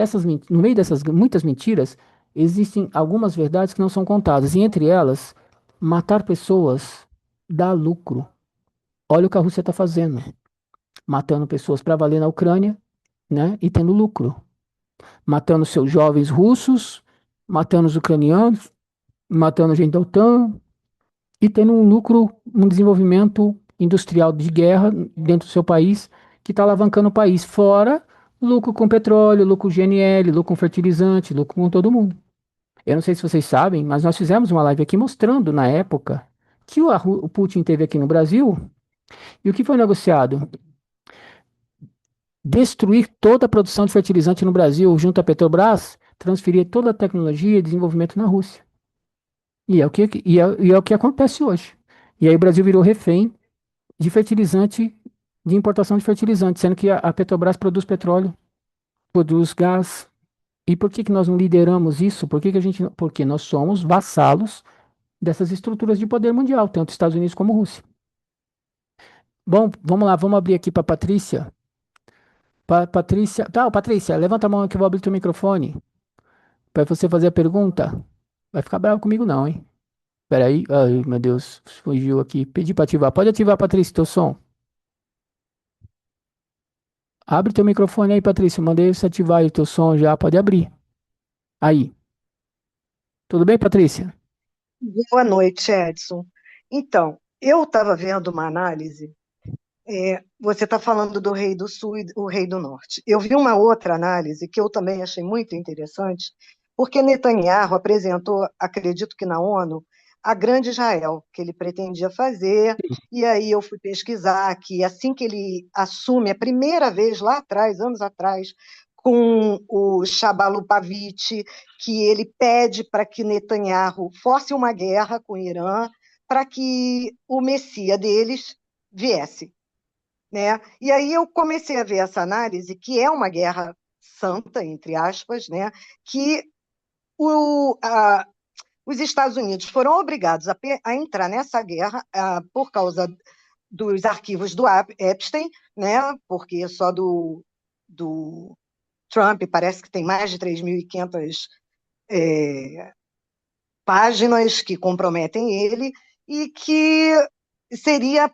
no meio dessas muitas mentiras, existem algumas verdades que não são contadas. E entre elas, matar pessoas dá lucro. Olha o que a Rússia está fazendo. Matando pessoas para valer na Ucrânia, né? E tendo lucro. Matando seus jovens russos, matando os ucranianos, matando gente da OTAN e tendo um lucro, um desenvolvimento industrial de guerra dentro do seu país que está alavancando o país. Fora lucro com petróleo, lucro com GNL, lucro com fertilizante, lucro com todo mundo. Eu não sei se vocês sabem, mas nós fizemos uma live aqui mostrando na época que o Putin teve aqui no Brasil e o que foi negociado? Destruir toda a produção de fertilizante no Brasil junto à Petrobras, transferir toda a tecnologia e desenvolvimento na Rússia. E é o que acontece hoje. E aí o Brasil virou refém de fertilizante, de importação de fertilizante, sendo que a Petrobras produz petróleo, produz gás. E por que que nós não lideramos isso? Por que que a gente, porque nós somos vassalos dessas estruturas de poder mundial, tanto Estados Unidos como Rússia. Bom, vamos lá, vamos abrir aqui para Patrícia. Patrícia, tá, Patrícia, levanta a mão que eu vou abrir teu microfone para você fazer a pergunta. Vai ficar bravo comigo não, hein? Peraí. Ai, meu Deus, fugiu aqui. Pedi pra ativar. Pode ativar, Patrícia, teu som. Abre teu microfone aí, Patrícia. Mandei você ativar aí o teu som já. Pode abrir. Aí. Tudo bem, Patrícia? Boa noite, Edson. Então, eu estava vendo uma análise. Você está falando do Rei do Sul e o Rei do Norte. Eu vi uma outra análise que eu também achei muito interessante, porque Netanyahu apresentou, acredito que na ONU, a Grande Israel, que ele pretendia fazer, e aí eu fui pesquisar que assim que ele assume a primeira vez lá atrás, anos atrás, com o Shabalupavich, que ele pede para que Netanyahu force uma guerra com o Irã, para que o Messias deles viesse, né? E aí eu comecei a ver essa análise, que é uma guerra santa, entre aspas, né? Que os Estados Unidos foram obrigados a entrar nessa guerra por causa dos arquivos do Epstein, né? Porque só do Trump parece que tem mais de 3.500 páginas que comprometem ele, e que seria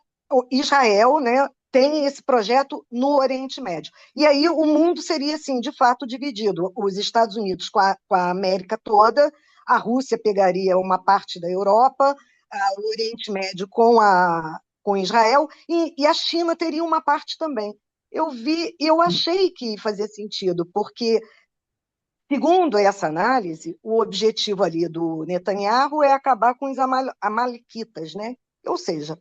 Israel, né, tem esse projeto no Oriente Médio. E aí o mundo seria, assim, de fato dividido. Os Estados Unidos com a América toda, a Rússia pegaria uma parte da Europa, o Oriente Médio com Israel, e a China teria uma parte também. Eu achei que fazia sentido, porque segundo essa análise, o objetivo ali do Netanyahu é acabar com os amalequitas, né? Ou seja,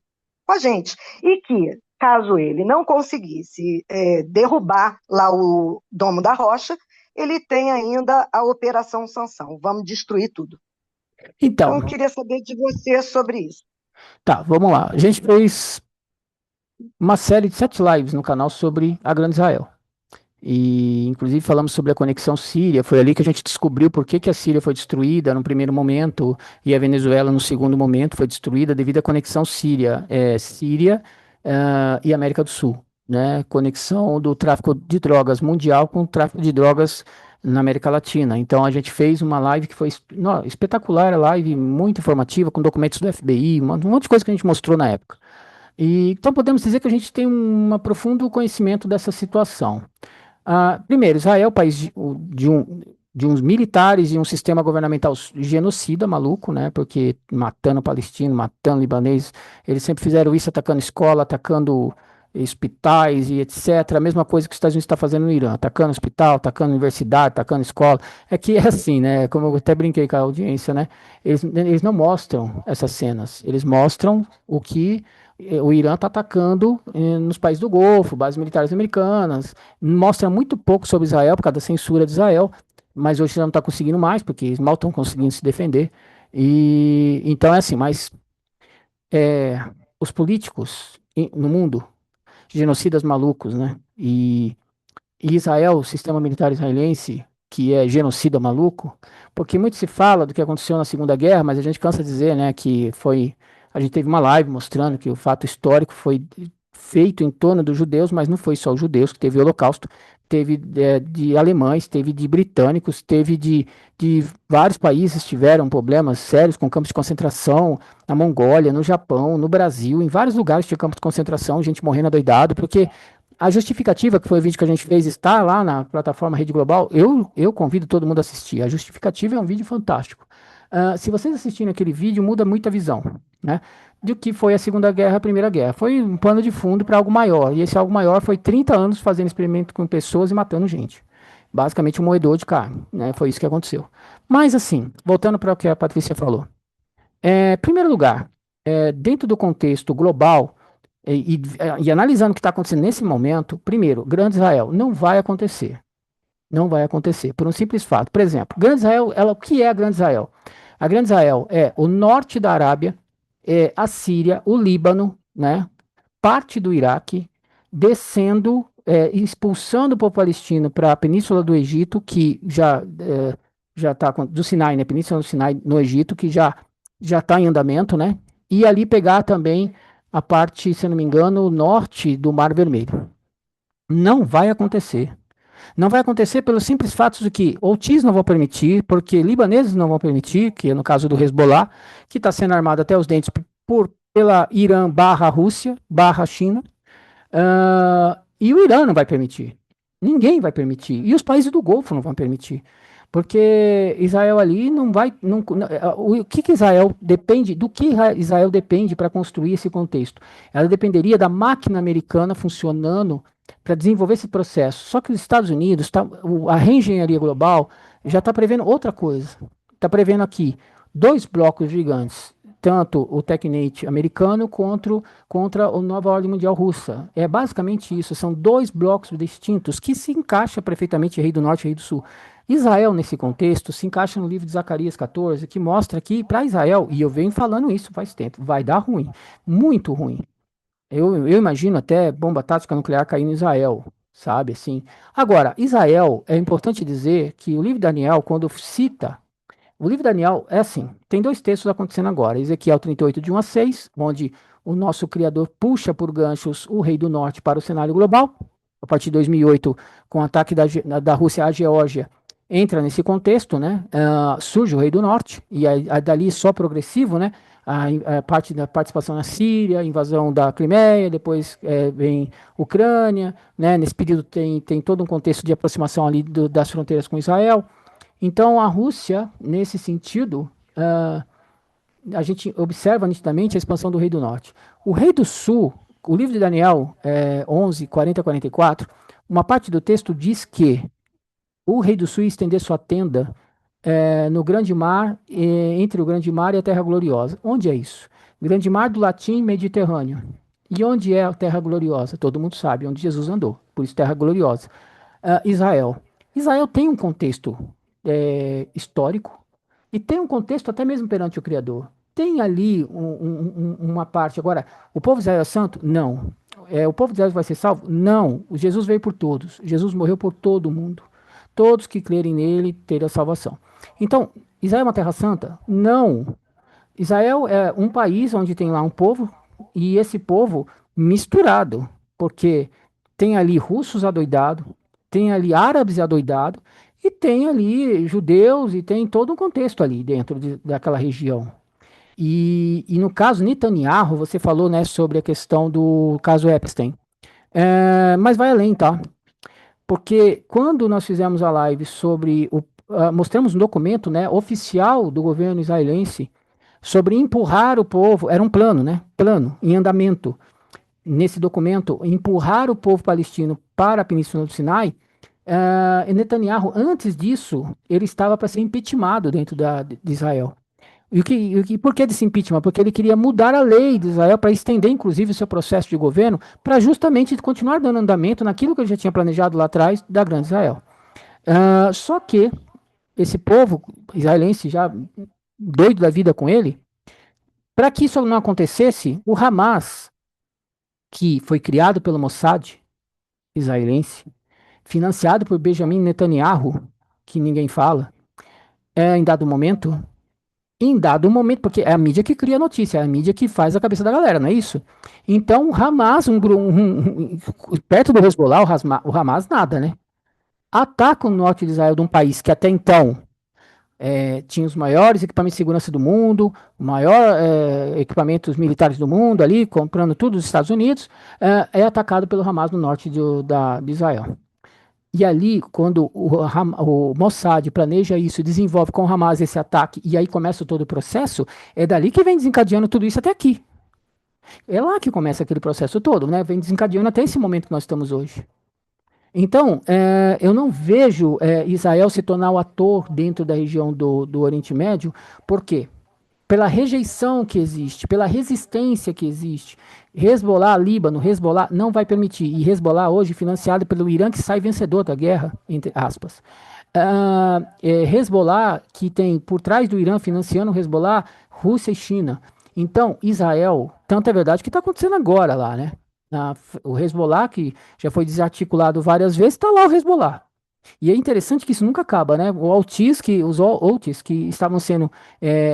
com a gente. E que, caso ele não conseguisse derrubar lá o Domo da Rocha, ele tem ainda a Operação Sanção. Vamos destruir tudo. Então, eu Então, queria saber de você sobre isso. tá, vamos lá. A gente fez uma série de 7 lives no canal sobre a Grande Israel. E, inclusive, falamos sobre a conexão Síria. Foi ali que a gente descobriu por que que a Síria foi destruída no primeiro momento e a Venezuela no segundo momento foi destruída devido à conexão Síria e América do Sul, né? Conexão do tráfico de drogas mundial com o tráfico de drogas na América Latina. Então, a gente fez uma live que foi espetacular, a live muito informativa, com documentos do FBI, um monte de coisa que a gente mostrou na época. E, então, podemos dizer que a gente tem um profundo conhecimento dessa situação. Primeiro, Israel é o país de uns militares e um sistema governamental genocida, maluco, né? Porque matando palestino, matando libanês, eles sempre fizeram isso, atacando escola, atacando hospitais e etc. A mesma coisa que os Estados Unidos está fazendo no Irã, atacando hospital, atacando universidade, atacando escola. É que é assim, né? Como eu até brinquei com a audiência, né? Eles não mostram essas cenas, eles mostram o que o Irã está atacando nos países do Golfo, bases militares americanas. Mostra muito pouco sobre Israel por causa da censura de Israel, mas hoje já não está conseguindo mais, porque eles mal estão conseguindo se defender. E então é assim, mas é, os políticos no mundo, genocidas malucos, né? E Israel, o sistema militar israelense, que é genocida maluco, porque muito se fala do que aconteceu na Segunda Guerra, mas a gente cansa de dizer, né, que foi. A gente teve uma live mostrando que o fato histórico foi feito em torno dos judeus, mas não foi só os judeus que teve o Holocausto, teve de alemães, teve de britânicos, teve de vários países tiveram problemas sérios com campos de concentração, na Mongólia, no Japão, no Brasil, em vários lugares tinha campos de concentração, gente morrendo adoidado, porque a justificativa, que foi o vídeo que a gente fez, está lá na plataforma Rede Global. Eu convido todo mundo a assistir. A justificativa é um vídeo fantástico. Se vocês assistirem aquele vídeo, muda muito a visão, né? Do que foi a Segunda Guerra, a Primeira Guerra. Foi um pano de fundo para algo maior. E esse algo maior foi 30 anos fazendo experimento com pessoas e matando gente. Basicamente um moedor de carne, né? Foi isso que aconteceu. Mas assim, voltando para o que a Patrícia falou. Primeiro lugar, dentro do contexto global, e analisando o que está acontecendo nesse momento, primeiro, Grande Israel não vai acontecer. Não vai acontecer, por um simples fato. Por exemplo, Grande Israel, o que é a Grande Israel? A Grande Israel é o norte da Arábia, é a Síria, o Líbano, né? Parte do Iraque, descendo, expulsando o povo palestino para a Península do Egito, que já está do Sinai, né? Península do Sinai no Egito, que já está em andamento, né? E ali pegar também a parte, se eu não me engano, norte do Mar Vermelho. Não vai acontecer. Não vai acontecer pelos simples fatos de que outis não vão permitir, porque libaneses não vão permitir, que é no caso do Hezbollah, que está sendo armado até os dentes pela Irã barra Rússia, barra China, e o Irã não vai permitir. Ninguém vai permitir. E os países do Golfo não vão permitir. Porque Israel ali não vai. O que Israel depende, do que Israel depende para construir esse contexto? Ela dependeria da máquina americana funcionando para desenvolver esse processo. Só que os Estados Unidos, a reengenharia global, já está prevendo outra coisa. Está prevendo aqui dois blocos gigantes, tanto o TechNet americano contra a nova ordem mundial russa. É basicamente isso, são dois blocos distintos que se encaixam perfeitamente, Rei do Norte e Rei do Sul. Israel, nesse contexto, se encaixa no livro de Zacarias 14, que mostra que para Israel, e eu venho falando isso faz tempo, vai dar ruim, muito ruim. Eu imagino até bomba tática nuclear cair em Israel, sabe assim. Agora, Israel, é importante dizer que o livro de Daniel, quando cita o livro de Daniel é assim: tem dois textos acontecendo agora. Ezequiel 38, de 1 a 6, onde o nosso Criador puxa por ganchos o Rei do Norte para o cenário global. A partir de 2008, com o ataque da Rússia à Geórgia, entra nesse contexto, né? Surge o Rei do Norte, e dali só progressivo, né? A parte da participação na Síria, invasão da Crimeia, depois vem Ucrânia, né? Nesse período tem todo um contexto de aproximação ali das fronteiras com Israel. Então, a Rússia, nesse sentido, a gente observa nitidamente a expansão do Rei do Norte. O Rei do Sul, o livro de Daniel 11, 40 a 44, uma parte do texto diz que o Rei do Sul ia estender sua tenda no grande mar, entre o grande mar e a terra gloriosa. Onde é isso? Grande mar do latim Mediterrâneo. E onde é a terra gloriosa? Todo mundo sabe, onde Jesus andou. Por isso, terra gloriosa. Israel. Israel tem um contexto histórico e tem um contexto até mesmo perante o Criador. Tem ali uma parte. Agora, o povo de Israel é santo? Não. O povo de Israel vai ser salvo? Não. Jesus veio por todos. Jesus morreu por todo mundo. Todos que crerem nele terão salvação. Então, Israel é uma terra santa? Não. Israel é um país onde tem lá um povo, e esse povo misturado, porque tem ali russos adoidados, tem ali árabes adoidados, e tem ali judeus, e tem todo um contexto ali dentro daquela região. E no caso Netanyahu, você falou, né, sobre a questão do caso Epstein. Mas vai além, tá? Porque quando nós fizemos a live sobre mostramos um documento, né, oficial do governo israelense sobre empurrar o povo, era um plano, né? Plano em andamento. Nesse documento, empurrar o povo palestino para a Península do Sinai. Netanyahu, antes disso, ele estava para ser impeachmentado dentro de Israel. Por que desse impeachment? Porque ele queria mudar a lei de Israel para estender, inclusive, o seu processo de governo para justamente continuar dando andamento naquilo que ele já tinha planejado lá atrás da Grande Israel. Só que esse povo israelense, já doido da vida com ele, para que isso não acontecesse, o Hamas, que foi criado pelo Mossad israelense, financiado por Benjamin Netanyahu, que ninguém fala, em dado momento, porque é a mídia que cria a notícia, é a mídia que faz a cabeça da galera, não é isso? Então, o Hamas, perto do Hezbollah, o Hamas nada, né? Ataca o norte de Israel, de um país que até então tinha os maiores equipamentos de segurança do mundo, maior equipamentos militares do mundo ali, comprando tudo dos Estados Unidos, é atacado pelo Hamas no norte de Israel. E ali, quando o Mossad planeja isso, desenvolve com o Hamas esse ataque, e aí começa todo o processo, é dali que vem desencadeando tudo isso até aqui. É lá que começa aquele processo todo, né? Vem desencadeando até esse momento que nós estamos hoje. Então, eu não vejo Israel se tornar o ator dentro da região do Oriente Médio, por quê? Pela rejeição que existe, pela resistência que existe. Hezbollah, Líbano, Hezbollah não vai permitir. E Hezbollah hoje financiado pelo Irã, que sai vencedor da guerra, entre aspas. Hezbollah, que tem por trás do Irã financiando o Hezbollah, Rússia e China. Então, Israel, tanto é verdade que está acontecendo agora lá, né? O Hezbollah, que já foi desarticulado várias vezes, está lá o Hezbollah. E é interessante que isso nunca acaba, né? Os Houthis que estavam sendo,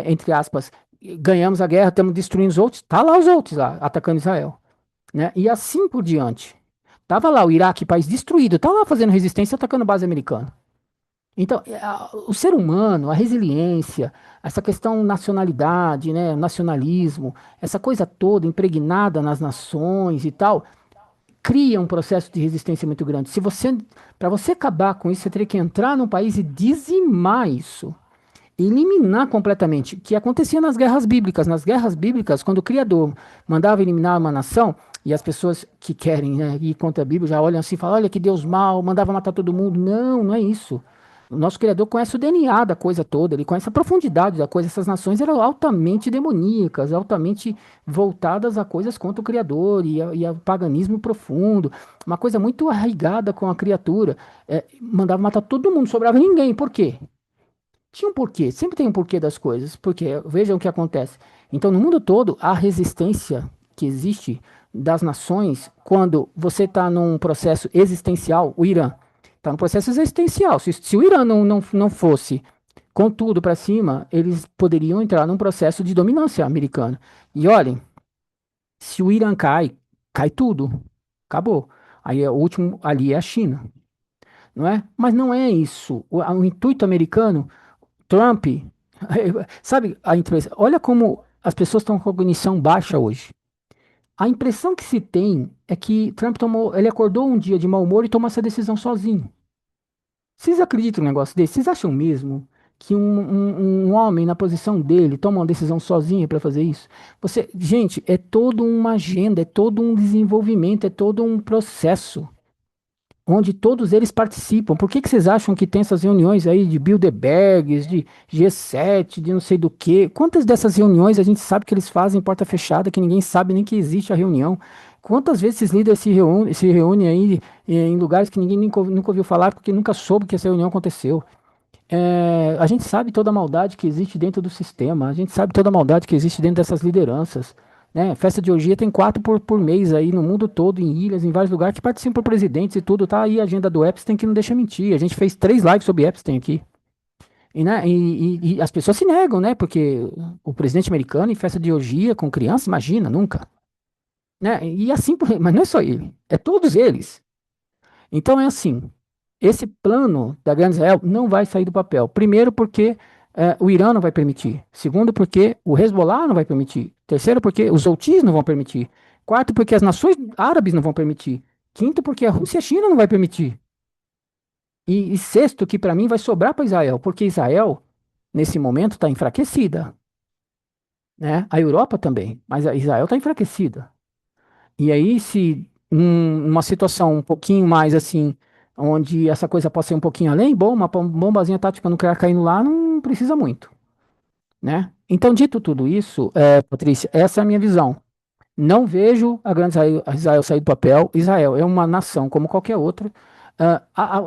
entre aspas, ganhamos a guerra, estamos destruindo os Houthis, tá lá os Houthis lá, atacando Israel, né? E assim por diante. Tava lá o Iraque, país destruído, tava lá fazendo resistência, atacando base americana. Então, o ser humano, a resiliência, essa questão nacionalidade, né, o nacionalismo, essa coisa toda impregnada nas nações e tal, cria um processo de resistência muito grande. Se você, para você acabar com isso, você teria que entrar num país e dizimar isso, eliminar completamente, o que acontecia nas guerras bíblicas. Nas guerras bíblicas, quando o Criador mandava eliminar uma nação, e as pessoas que querem, né, ir contra a Bíblia já olham assim e falam, olha que Deus mau, mandava matar todo mundo. Não, não é isso. O nosso Criador conhece o DNA da coisa toda, ele conhece a profundidade da coisa. Essas nações eram altamente demoníacas, altamente voltadas a coisas contra o Criador e ao paganismo profundo, uma coisa muito arraigada com a criatura. Mandava matar todo mundo, sobrava ninguém. Por quê? Tinha um porquê, sempre tem um porquê das coisas, porque vejam o que acontece. Então, no mundo todo, a resistência que existe das nações, quando você está num processo existencial, o Irã está num processo existencial. Se o Irã não fosse com tudo para cima, eles poderiam entrar num processo de dominância americana. E olhem, se o Irã cai, cai tudo. Acabou. Aí o último ali é a China, não é? Mas não é isso. O intuito americano Trump, sabe a impressão? Olha como as pessoas estão com cognição baixa hoje. A impressão que se tem é que Trump tomou, ele acordou um dia de mau humor e tomou essa decisão sozinho. Vocês acreditam num negócio desse? Vocês acham mesmo que um homem na posição dele toma uma decisão sozinho para fazer isso? Gente, é toda uma agenda, é todo um desenvolvimento, é todo um processo onde todos eles participam. Por que que vocês acham que tem essas reuniões aí de Bilderbergs, de G7, de não sei do quê? Quantas dessas reuniões a gente sabe que eles fazem em porta fechada, que ninguém sabe nem que existe a reunião? Quantas vezes esses líderes se reúnem aí em lugares que ninguém nunca ouviu falar, porque nunca soube que essa reunião aconteceu? A gente sabe toda a maldade que existe dentro do sistema, a gente sabe toda a maldade que existe dentro dessas lideranças. Né? Festa de orgia tem quatro por mês aí no mundo todo, em ilhas, em vários lugares, que participam por presidentes e tudo. Tá aí a agenda do Epstein que não deixa mentir. A gente fez 3 lives sobre Epstein aqui. E, né, e as pessoas se negam, né? Porque o presidente americano em festa de orgia com criança, imagina, nunca. Né? E assim, mas não é só ele, é todos eles. Então é assim, esse plano da Grande Israel não vai sair do papel. Primeiro porque o Irã não vai permitir. Segundo porque o Hezbollah não vai permitir. Terceiro porque os Houthis não vão permitir. Quarto porque as nações árabes não vão permitir. Quinto porque a Rússia e a China não vai permitir. E sexto que para mim vai sobrar para Israel, porque Israel nesse momento está enfraquecida, né? A Europa também, mas a Israel está enfraquecida. E aí, se numa situação um pouquinho mais assim, onde essa coisa possa ir um pouquinho além, bom, uma bombazinha tática nuclear caindo lá não precisa muito, né? Então, dito tudo isso, Patrícia, essa é a minha visão. Não vejo a grande Israel sair do papel. Israel é uma nação como qualquer outra.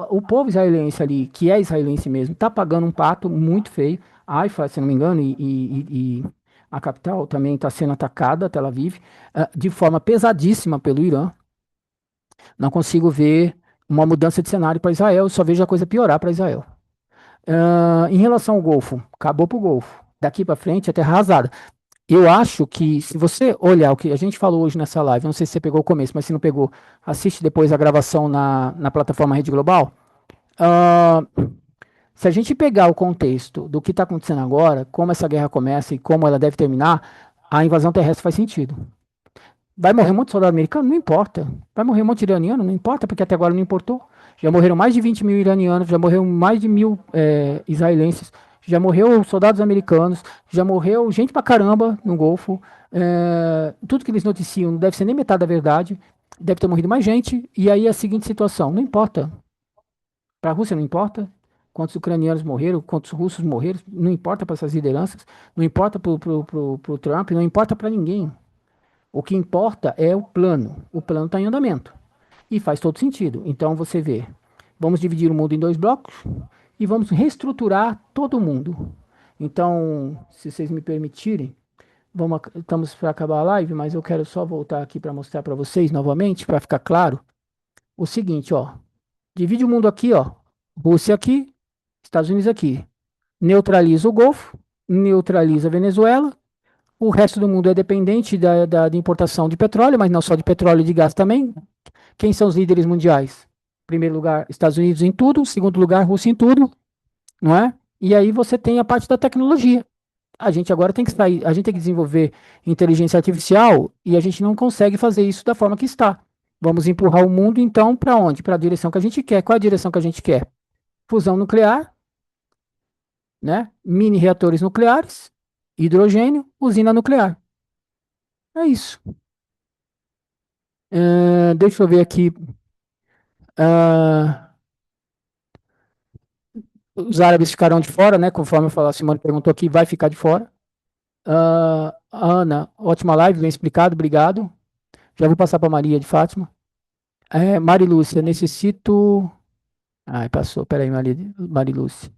O povo israelense ali, que é israelense mesmo, está pagando um pato muito feio. Haifa, se não me engano, e a capital também está sendo atacada, Tel Aviv, de forma pesadíssima pelo Irã. Não consigo ver uma mudança de cenário para Israel, só vejo a coisa piorar para Israel. Em relação ao Golfo, acabou para o Golfo. Daqui para frente, é terra arrasada. Eu acho que, se você olhar o que a gente falou hoje nessa live, não sei se você pegou o começo, mas se não pegou, assiste depois a gravação na plataforma Rede Global. Ah, Se a gente pegar o contexto do que está acontecendo agora, como essa guerra começa e como ela deve terminar, a invasão terrestre faz sentido. Vai morrer um monte de soldado americano? Não importa. Vai morrer um monte de iraniano? Não importa, porque até agora não importou. Já morreram mais de 20 mil iranianos, já morreram mais de 1.000 israelenses, já morreu soldados americanos, já morreu gente pra caramba no Golfo. Tudo que eles noticiam não deve ser nem metade da verdade. Deve ter morrido mais gente. E aí a seguinte situação: não importa. Para a Rússia não importa. Quantos ucranianos morreram, quantos russos morreram, não importa para essas lideranças, não importa para o Trump, não importa para ninguém. O que importa é o plano. O plano está em andamento. E faz todo sentido. Então você vê, vamos dividir o mundo em 2 blocos e vamos reestruturar todo o mundo. Então, se vocês me permitirem, estamos para acabar a live, mas eu quero só voltar aqui para mostrar para vocês novamente, para ficar claro, o seguinte, ó. Divide o mundo aqui, ó. Rússia aqui, Estados Unidos aqui. Neutraliza o Golfo, neutraliza a Venezuela, O resto do mundo é dependente da importação de petróleo, mas não só de petróleo e de gás também. Quem são os líderes mundiais? Primeiro lugar, Estados Unidos em tudo, segundo lugar, Rússia em tudo, não é? E aí você tem a parte da tecnologia. A gente agora tem que sair, a gente tem que desenvolver inteligência artificial e a gente não consegue fazer isso da forma que está. Vamos empurrar o mundo então para onde? Para a direção que a gente quer. Qual é a direção que a gente quer? Fusão nuclear, né? Mini reatores nucleares, hidrogênio, usina nuclear. É isso. Deixa eu ver aqui. Ah, os árabes ficarão de fora, né? Conforme eu falar, a Simone perguntou aqui, vai ficar de fora. Ana, ótima live, bem explicado, obrigado. Já vou passar para Maria de Fátima. Mari Lúcia, necessito. Ai, passou, peraí, Mari Lúcia.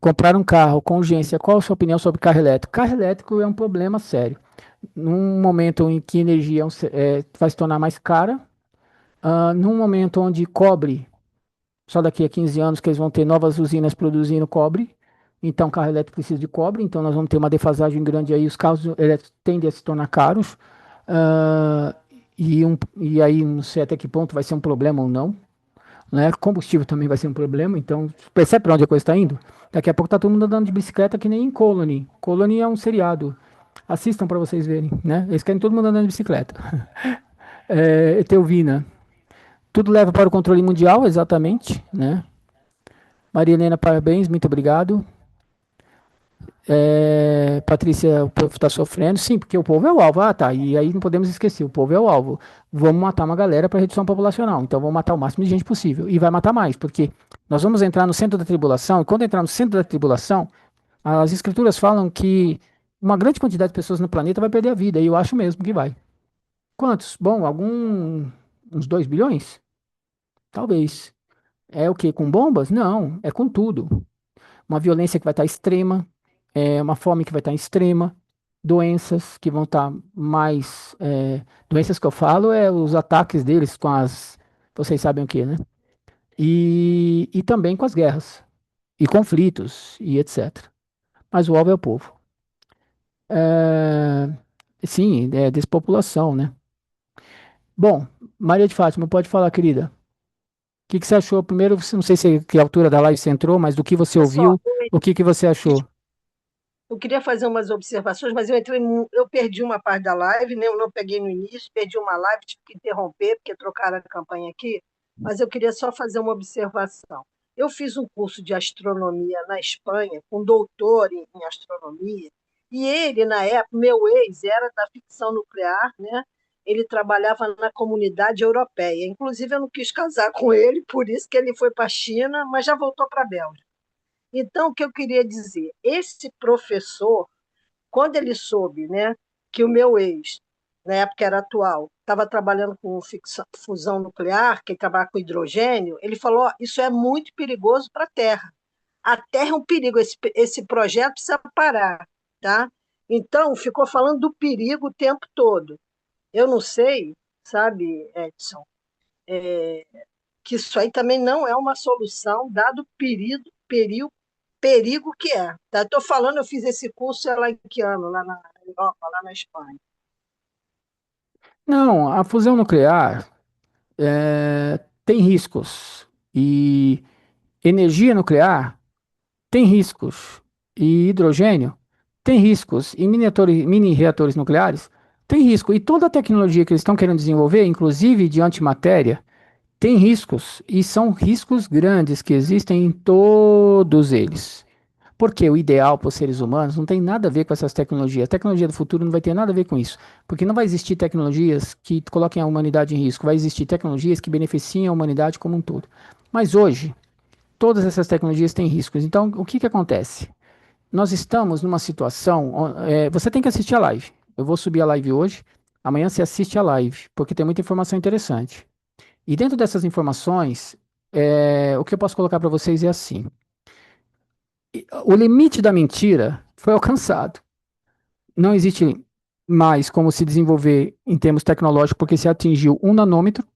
Comprar um carro com urgência. Qual a sua opinião sobre carro elétrico? Carro elétrico é um problema sério. Num momento em que energia vai se tornar mais cara, num momento onde cobre, só daqui a 15 anos que eles vão ter novas usinas produzindo cobre, então carro elétrico precisa de cobre, então nós vamos ter uma defasagem grande aí, os carros elétricos tendem a se tornar caros, ah, e aí não sei até que ponto vai ser um problema ou não, né? Combustível também vai ser um problema, então percebe para onde a coisa está indo? Daqui a pouco tá todo mundo andando de bicicleta que nem em Colony. Colony é um seriado. Assistam para vocês verem, né? Eles querem todo mundo andando de bicicleta. Etelvina, tudo leva para o controle mundial, exatamente, né? Maria Helena, parabéns, muito obrigado. Patrícia, o povo está sofrendo. Sim, porque o povo é o alvo. Ah, tá. E aí não podemos esquecer, o povo é o alvo. Vamos matar uma galera para redução populacional. Então vamos matar o máximo de gente possível. E vai matar mais, porque nós vamos entrar no centro da tribulação. E quando entrar no centro da tribulação, as escrituras falam que uma grande quantidade de pessoas no planeta vai perder a vida. E eu acho mesmo que vai. Quantos? Bom, uns 2 bilhões? Talvez. É o quê? Com bombas? Não, é com tudo. Uma violência que vai estar extrema, uma fome que vai estar extrema, doenças que vão estar mais. Doenças que eu falo é os ataques deles com as. Vocês sabem o que, né? E também com as guerras, e conflitos, e etc. Mas o alvo é o povo. É, sim, é despopulação, né? Bom, Maria de Fátima, pode falar, querida. O que que você achou? Primeiro, não sei se que altura da live você entrou, mas do que você Olha só, ouviu, o que que você achou? eu queria fazer umas observações, mas eu perdi uma parte da live, né? Eu não peguei no início, perdi uma live, tive que interromper, porque trocaram a campanha aqui, mas eu queria só fazer uma observação. Eu fiz um curso de astronomia na Espanha, com um doutor em astronomia, e ele, na época, meu ex, era da ficção nuclear, né? Ele trabalhava na comunidade europeia. Inclusive, eu não quis casar com ele, por isso que ele foi para a China, mas já voltou para a Bélgica. Então, o que eu queria dizer? Esse professor, quando ele soube, né, que o meu ex, na época era atual, estava trabalhando com fusão nuclear, que ele trabalha com hidrogênio, ele falou: "Ó, isso é muito perigoso para a Terra. A Terra é um perigo, esse projeto precisa parar, tá?" Então, ficou falando do perigo o tempo todo. Eu não sei, sabe, Edson, que isso aí também não é uma solução, dado o perigo que é. Tá? Estou falando, eu fiz esse curso lá em que ano? Lá na Europa, lá na Espanha. Não, a fusão nuclear tem riscos. E energia nuclear tem riscos. E hidrogênio tem riscos. E mini reatores nucleares tem risco. E toda a tecnologia que eles estão querendo desenvolver, inclusive de antimatéria, tem riscos. E são riscos grandes que existem em todos eles. Porque o ideal para os seres humanos não tem nada a ver com essas tecnologias. A tecnologia do futuro não vai ter nada a ver com isso. Porque não vai existir tecnologias que coloquem a humanidade em risco. Vai existir tecnologias que beneficiem a humanidade como um todo. Mas hoje, todas essas tecnologias têm riscos. Então, o que que acontece? Nós estamos numa situação. Você tem que assistir a live. Eu vou subir a live hoje. Amanhã você assiste a live, porque tem muita informação interessante. E dentro dessas informações, o que eu posso colocar para vocês é assim: o limite da mentira foi alcançado. Não existe mais como se desenvolver em termos tecnológicos, porque se atingiu um nanômetro.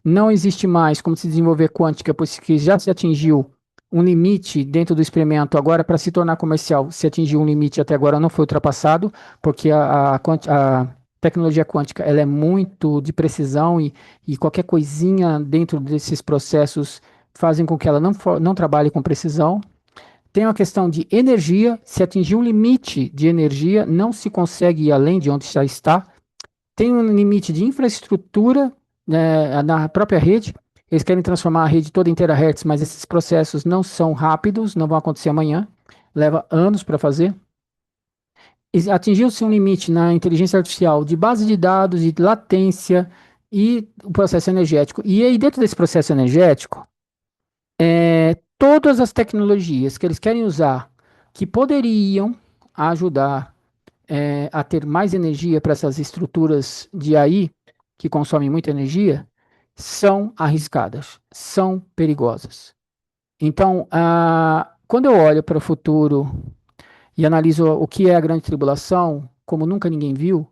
Não existe mais como se desenvolver quântica, porque já se atingiu um limite dentro do experimento. Agora, para se tornar comercial, se atingir um limite até agora não foi ultrapassado, porque a tecnologia quântica ela é muito de precisão e qualquer coisinha dentro desses processos fazem com que ela não trabalhe com precisão. Tem uma questão de energia, se atingir um limite de energia, não se consegue ir além de onde já está. Tem um limite de infraestrutura, né, na própria rede. Eles querem transformar a rede toda em terahertz, mas esses processos não são rápidos, não vão acontecer amanhã. Leva anos para fazer. Atingiu-se um limite na inteligência artificial de base de dados, de latência e o processo energético. E aí, dentro desse processo energético, todas as tecnologias que eles querem usar que poderiam ajudar a ter mais energia para essas estruturas de AI, que consomem muita energia, são arriscadas, são perigosas. Então, quando eu olho para o futuro e analiso o que é a grande tribulação, como nunca ninguém viu,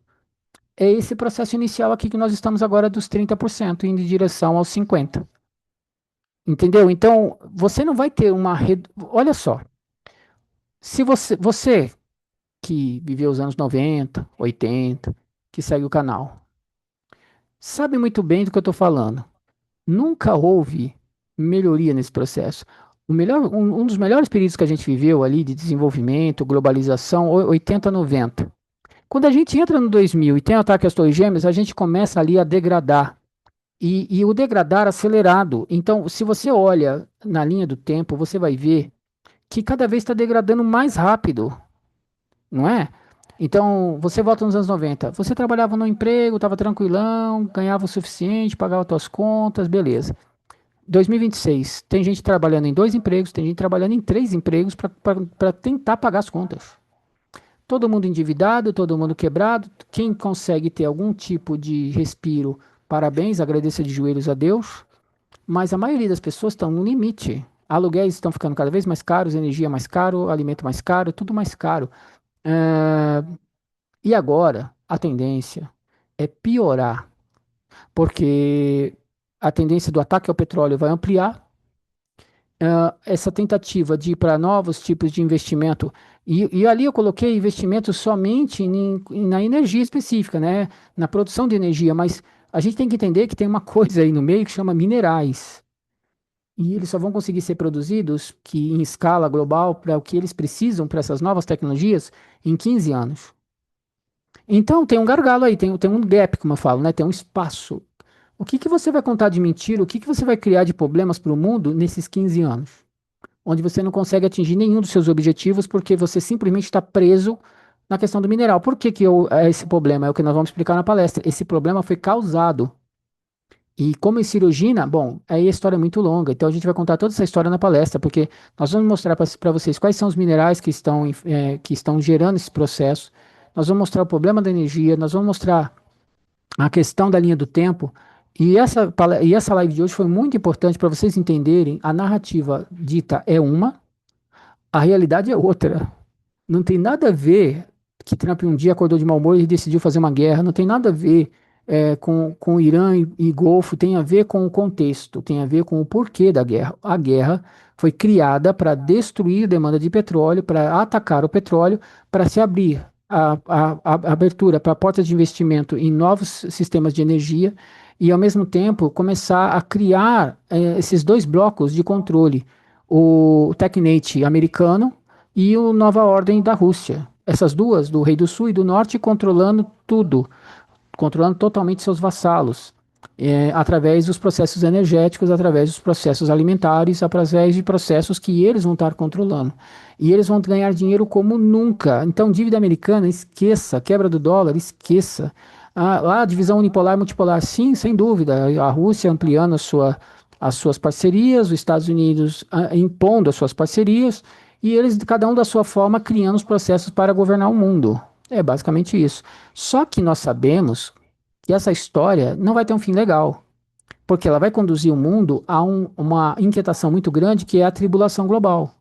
é esse processo inicial aqui que nós estamos agora dos 30% indo em direção aos 50%. Entendeu? Então, você não vai ter uma. Olha só, se você que viveu os anos 90, 80, que segue o canal, sabe muito bem do que eu estou falando. Nunca houve melhoria nesse processo. Um dos melhores períodos que a gente viveu ali de desenvolvimento, globalização, 80, 90. Quando a gente entra no 2000 e tem o ataque às Torres Gêmeas, a gente começa ali a degradar. E o degradar acelerado. Então, se você olha na linha do tempo, você vai ver que cada vez está degradando mais rápido, não é? Então, você volta nos anos 90. Você trabalhava no emprego, estava tranquilão, ganhava o suficiente, pagava suas contas, beleza. 2026, tem gente trabalhando em 2 empregos, tem gente trabalhando em 3 empregos para tentar pagar as contas. Todo mundo endividado, todo mundo quebrado. Quem consegue ter algum tipo de respiro, parabéns, agradeça de joelhos a Deus. Mas a maioria das pessoas estão no limite. Aluguéis estão ficando cada vez mais caros, energia mais caro, alimento mais caro, tudo mais caro. Ah, e agora, a tendência é piorar, porque a tendência do ataque ao petróleo vai ampliar. Essa tentativa de ir para novos tipos de investimento, e ali eu coloquei investimento somente na energia específica, né? Na produção de energia, mas a gente tem que entender que tem uma coisa aí no meio que chama minerais. E eles só vão conseguir ser produzidos que em escala global para o que eles precisam para essas novas tecnologias em 15 anos. Então tem um gargalo aí, tem um gap, como eu falo, né? Tem um espaço. O que que você vai contar de mentira? O que que você vai criar de problemas para o mundo nesses 15 anos? Onde você não consegue atingir nenhum dos seus objetivos porque você simplesmente está preso na questão do mineral. Por que que é esse problema? É o que nós vamos explicar na palestra. Esse problema foi causado. E como em cirurgia, bom, aí a história é muito longa, então a gente vai contar toda essa história na palestra, porque nós vamos mostrar para vocês quais são os minerais que estão gerando esse processo, nós vamos mostrar o problema da energia, nós vamos mostrar a questão da linha do tempo, e essa live de hoje foi muito importante para vocês entenderem a narrativa dita é uma, a realidade é outra. Não tem nada a ver que Trump um dia acordou de mau humor e decidiu fazer uma guerra, não tem nada a ver com o Irã e Golfo, tem a ver com o contexto, tem a ver com o porquê da guerra. A guerra foi criada para destruir a demanda de petróleo, para atacar o petróleo, para se abrir a abertura para portas de investimento em novos sistemas de energia e, ao mesmo tempo, começar a criar esses dois blocos de controle, o TechNet americano e o Nova Ordem da Rússia. Essas duas, do Rei do Sul e do Norte, controlando tudo, controlando totalmente seus vassalos, através dos processos energéticos, através dos processos alimentares, através de processos que eles vão estar controlando. E eles vão ganhar dinheiro como nunca. Então, dívida americana, esqueça. Quebra do dólar, esqueça. A divisão unipolar, multipolar, sim, sem dúvida. A Rússia ampliando as suas parcerias, os Estados Unidos impondo as suas parcerias, e eles, cada um da sua forma, criando os processos para governar o mundo. É basicamente isso. Só que nós sabemos que essa história não vai ter um fim legal, porque ela vai conduzir o mundo a uma inquietação muito grande, que é a tribulação global.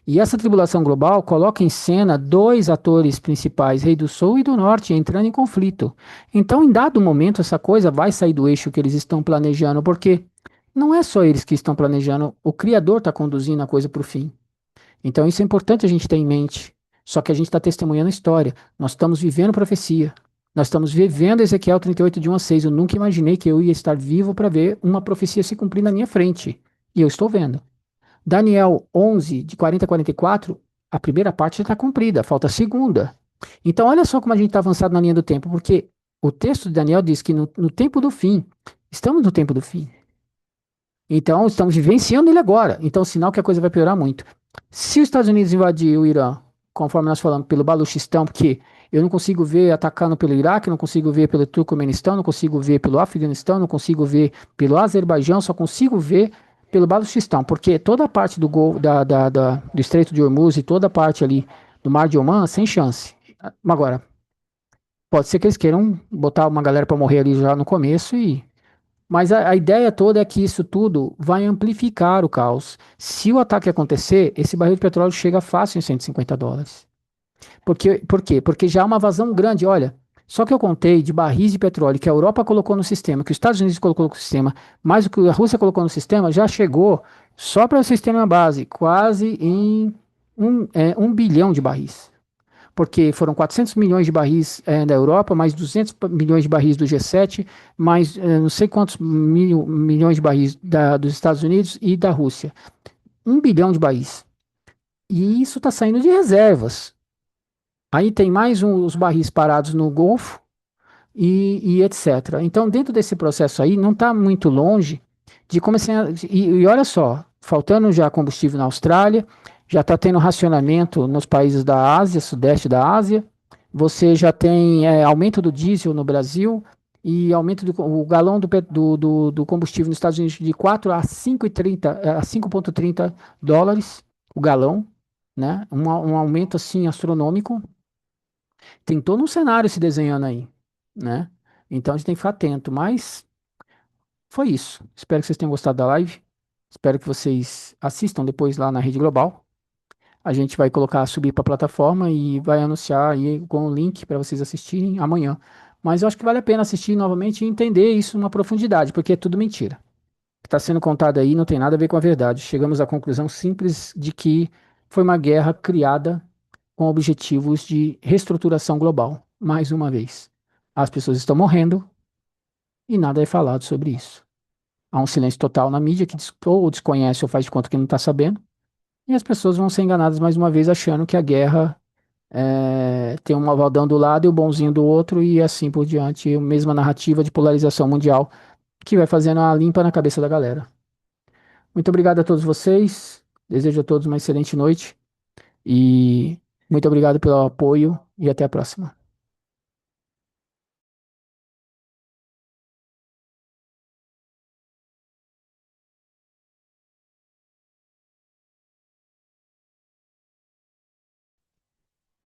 E essa tribulação global coloca em cena dois atores principais, Rei do Sul e do Norte, entrando em conflito. Então, em dado momento, essa coisa vai sair do eixo que eles estão planejando, porque não é só eles que estão planejando, o Criador está conduzindo a coisa para o fim. Então isso é importante a gente ter em mente. Só que a gente está testemunhando a história. Nós estamos vivendo profecia. Nós estamos vivendo Ezequiel 38, de 1 a 6. Eu nunca imaginei que eu ia estar vivo para ver uma profecia se cumprir na minha frente. E eu estou vendo. Daniel 11, de 40 a 44, a primeira parte já está cumprida, falta a segunda. Então, olha só como a gente está avançado na linha do tempo, porque o texto de Daniel diz que no tempo do fim, estamos no tempo do fim. Então, estamos vivenciando ele agora. Então, sinal que a coisa vai piorar muito. Se os Estados Unidos invadir o Irã, conforme nós falamos, pelo Baluchistão, porque eu não consigo ver atacando pelo Iraque, não consigo ver pelo Turcomenistão, não consigo ver pelo Afeganistão, não consigo ver pelo Azerbaijão, só consigo ver pelo Baluchistão, porque toda a parte do, do Estreito de Hormuz e toda a parte ali do Mar de Omã, sem chance. Agora, pode ser que eles queiram botar uma galera para morrer ali já no começo e mas a ideia toda é que isso tudo vai amplificar o caos. Se o ataque acontecer, esse barril de petróleo chega fácil em US$ 150. Por quê? Porque já há uma vazão grande. Olha, só que eu contei de barris de petróleo que a Europa colocou no sistema, que os Estados Unidos colocou no sistema, mais o que a Rússia colocou no sistema, já chegou, só para o sistema base, quase em 1 bilhão de barris, porque foram 400 milhões de barris da Europa, mais 200 milhões de barris do G7, mais não sei quantos milhões de barris dos Estados Unidos e da Rússia. 1 bilhão de barris. E isso está saindo de reservas. Aí tem mais os barris parados no Golfo e etc. Então, dentro desse processo aí, não está muito longe de começar. E olha só, faltando já combustível na Austrália, já está tendo racionamento nos países da Ásia, sudeste da Ásia. Você já tem aumento do diesel no Brasil e aumento do o galão do combustível nos Estados Unidos de 4 a 5,30 a 5,30 dólares o galão, né? Um aumento assim astronômico. Tem todo um cenário se desenhando aí, né? Então a gente tem que ficar atento, mas foi isso. Espero que vocês tenham gostado da live. Espero que vocês assistam depois lá na Rede Global. A gente vai colocar, subir para a plataforma e vai anunciar aí com o link para vocês assistirem amanhã. Mas eu acho que vale a pena assistir novamente e entender isso numa profundidade, porque é tudo mentira. O que está sendo contado aí não tem nada a ver com a verdade. Chegamos à conclusão simples de que foi uma guerra criada com objetivos de reestruturação global. Mais uma vez, as pessoas estão morrendo e nada é falado sobre isso. Há um silêncio total na mídia que ou desconhece ou faz de conta que não está sabendo. E as pessoas vão ser enganadas mais uma vez, achando que a guerra tem um malvadão do lado e o bonzinho do outro, e assim por diante. A mesma narrativa de polarização mundial que vai fazendo a limpa na cabeça da galera. Muito obrigado a todos vocês. Desejo a todos uma excelente noite. E muito obrigado pelo apoio e até a próxima.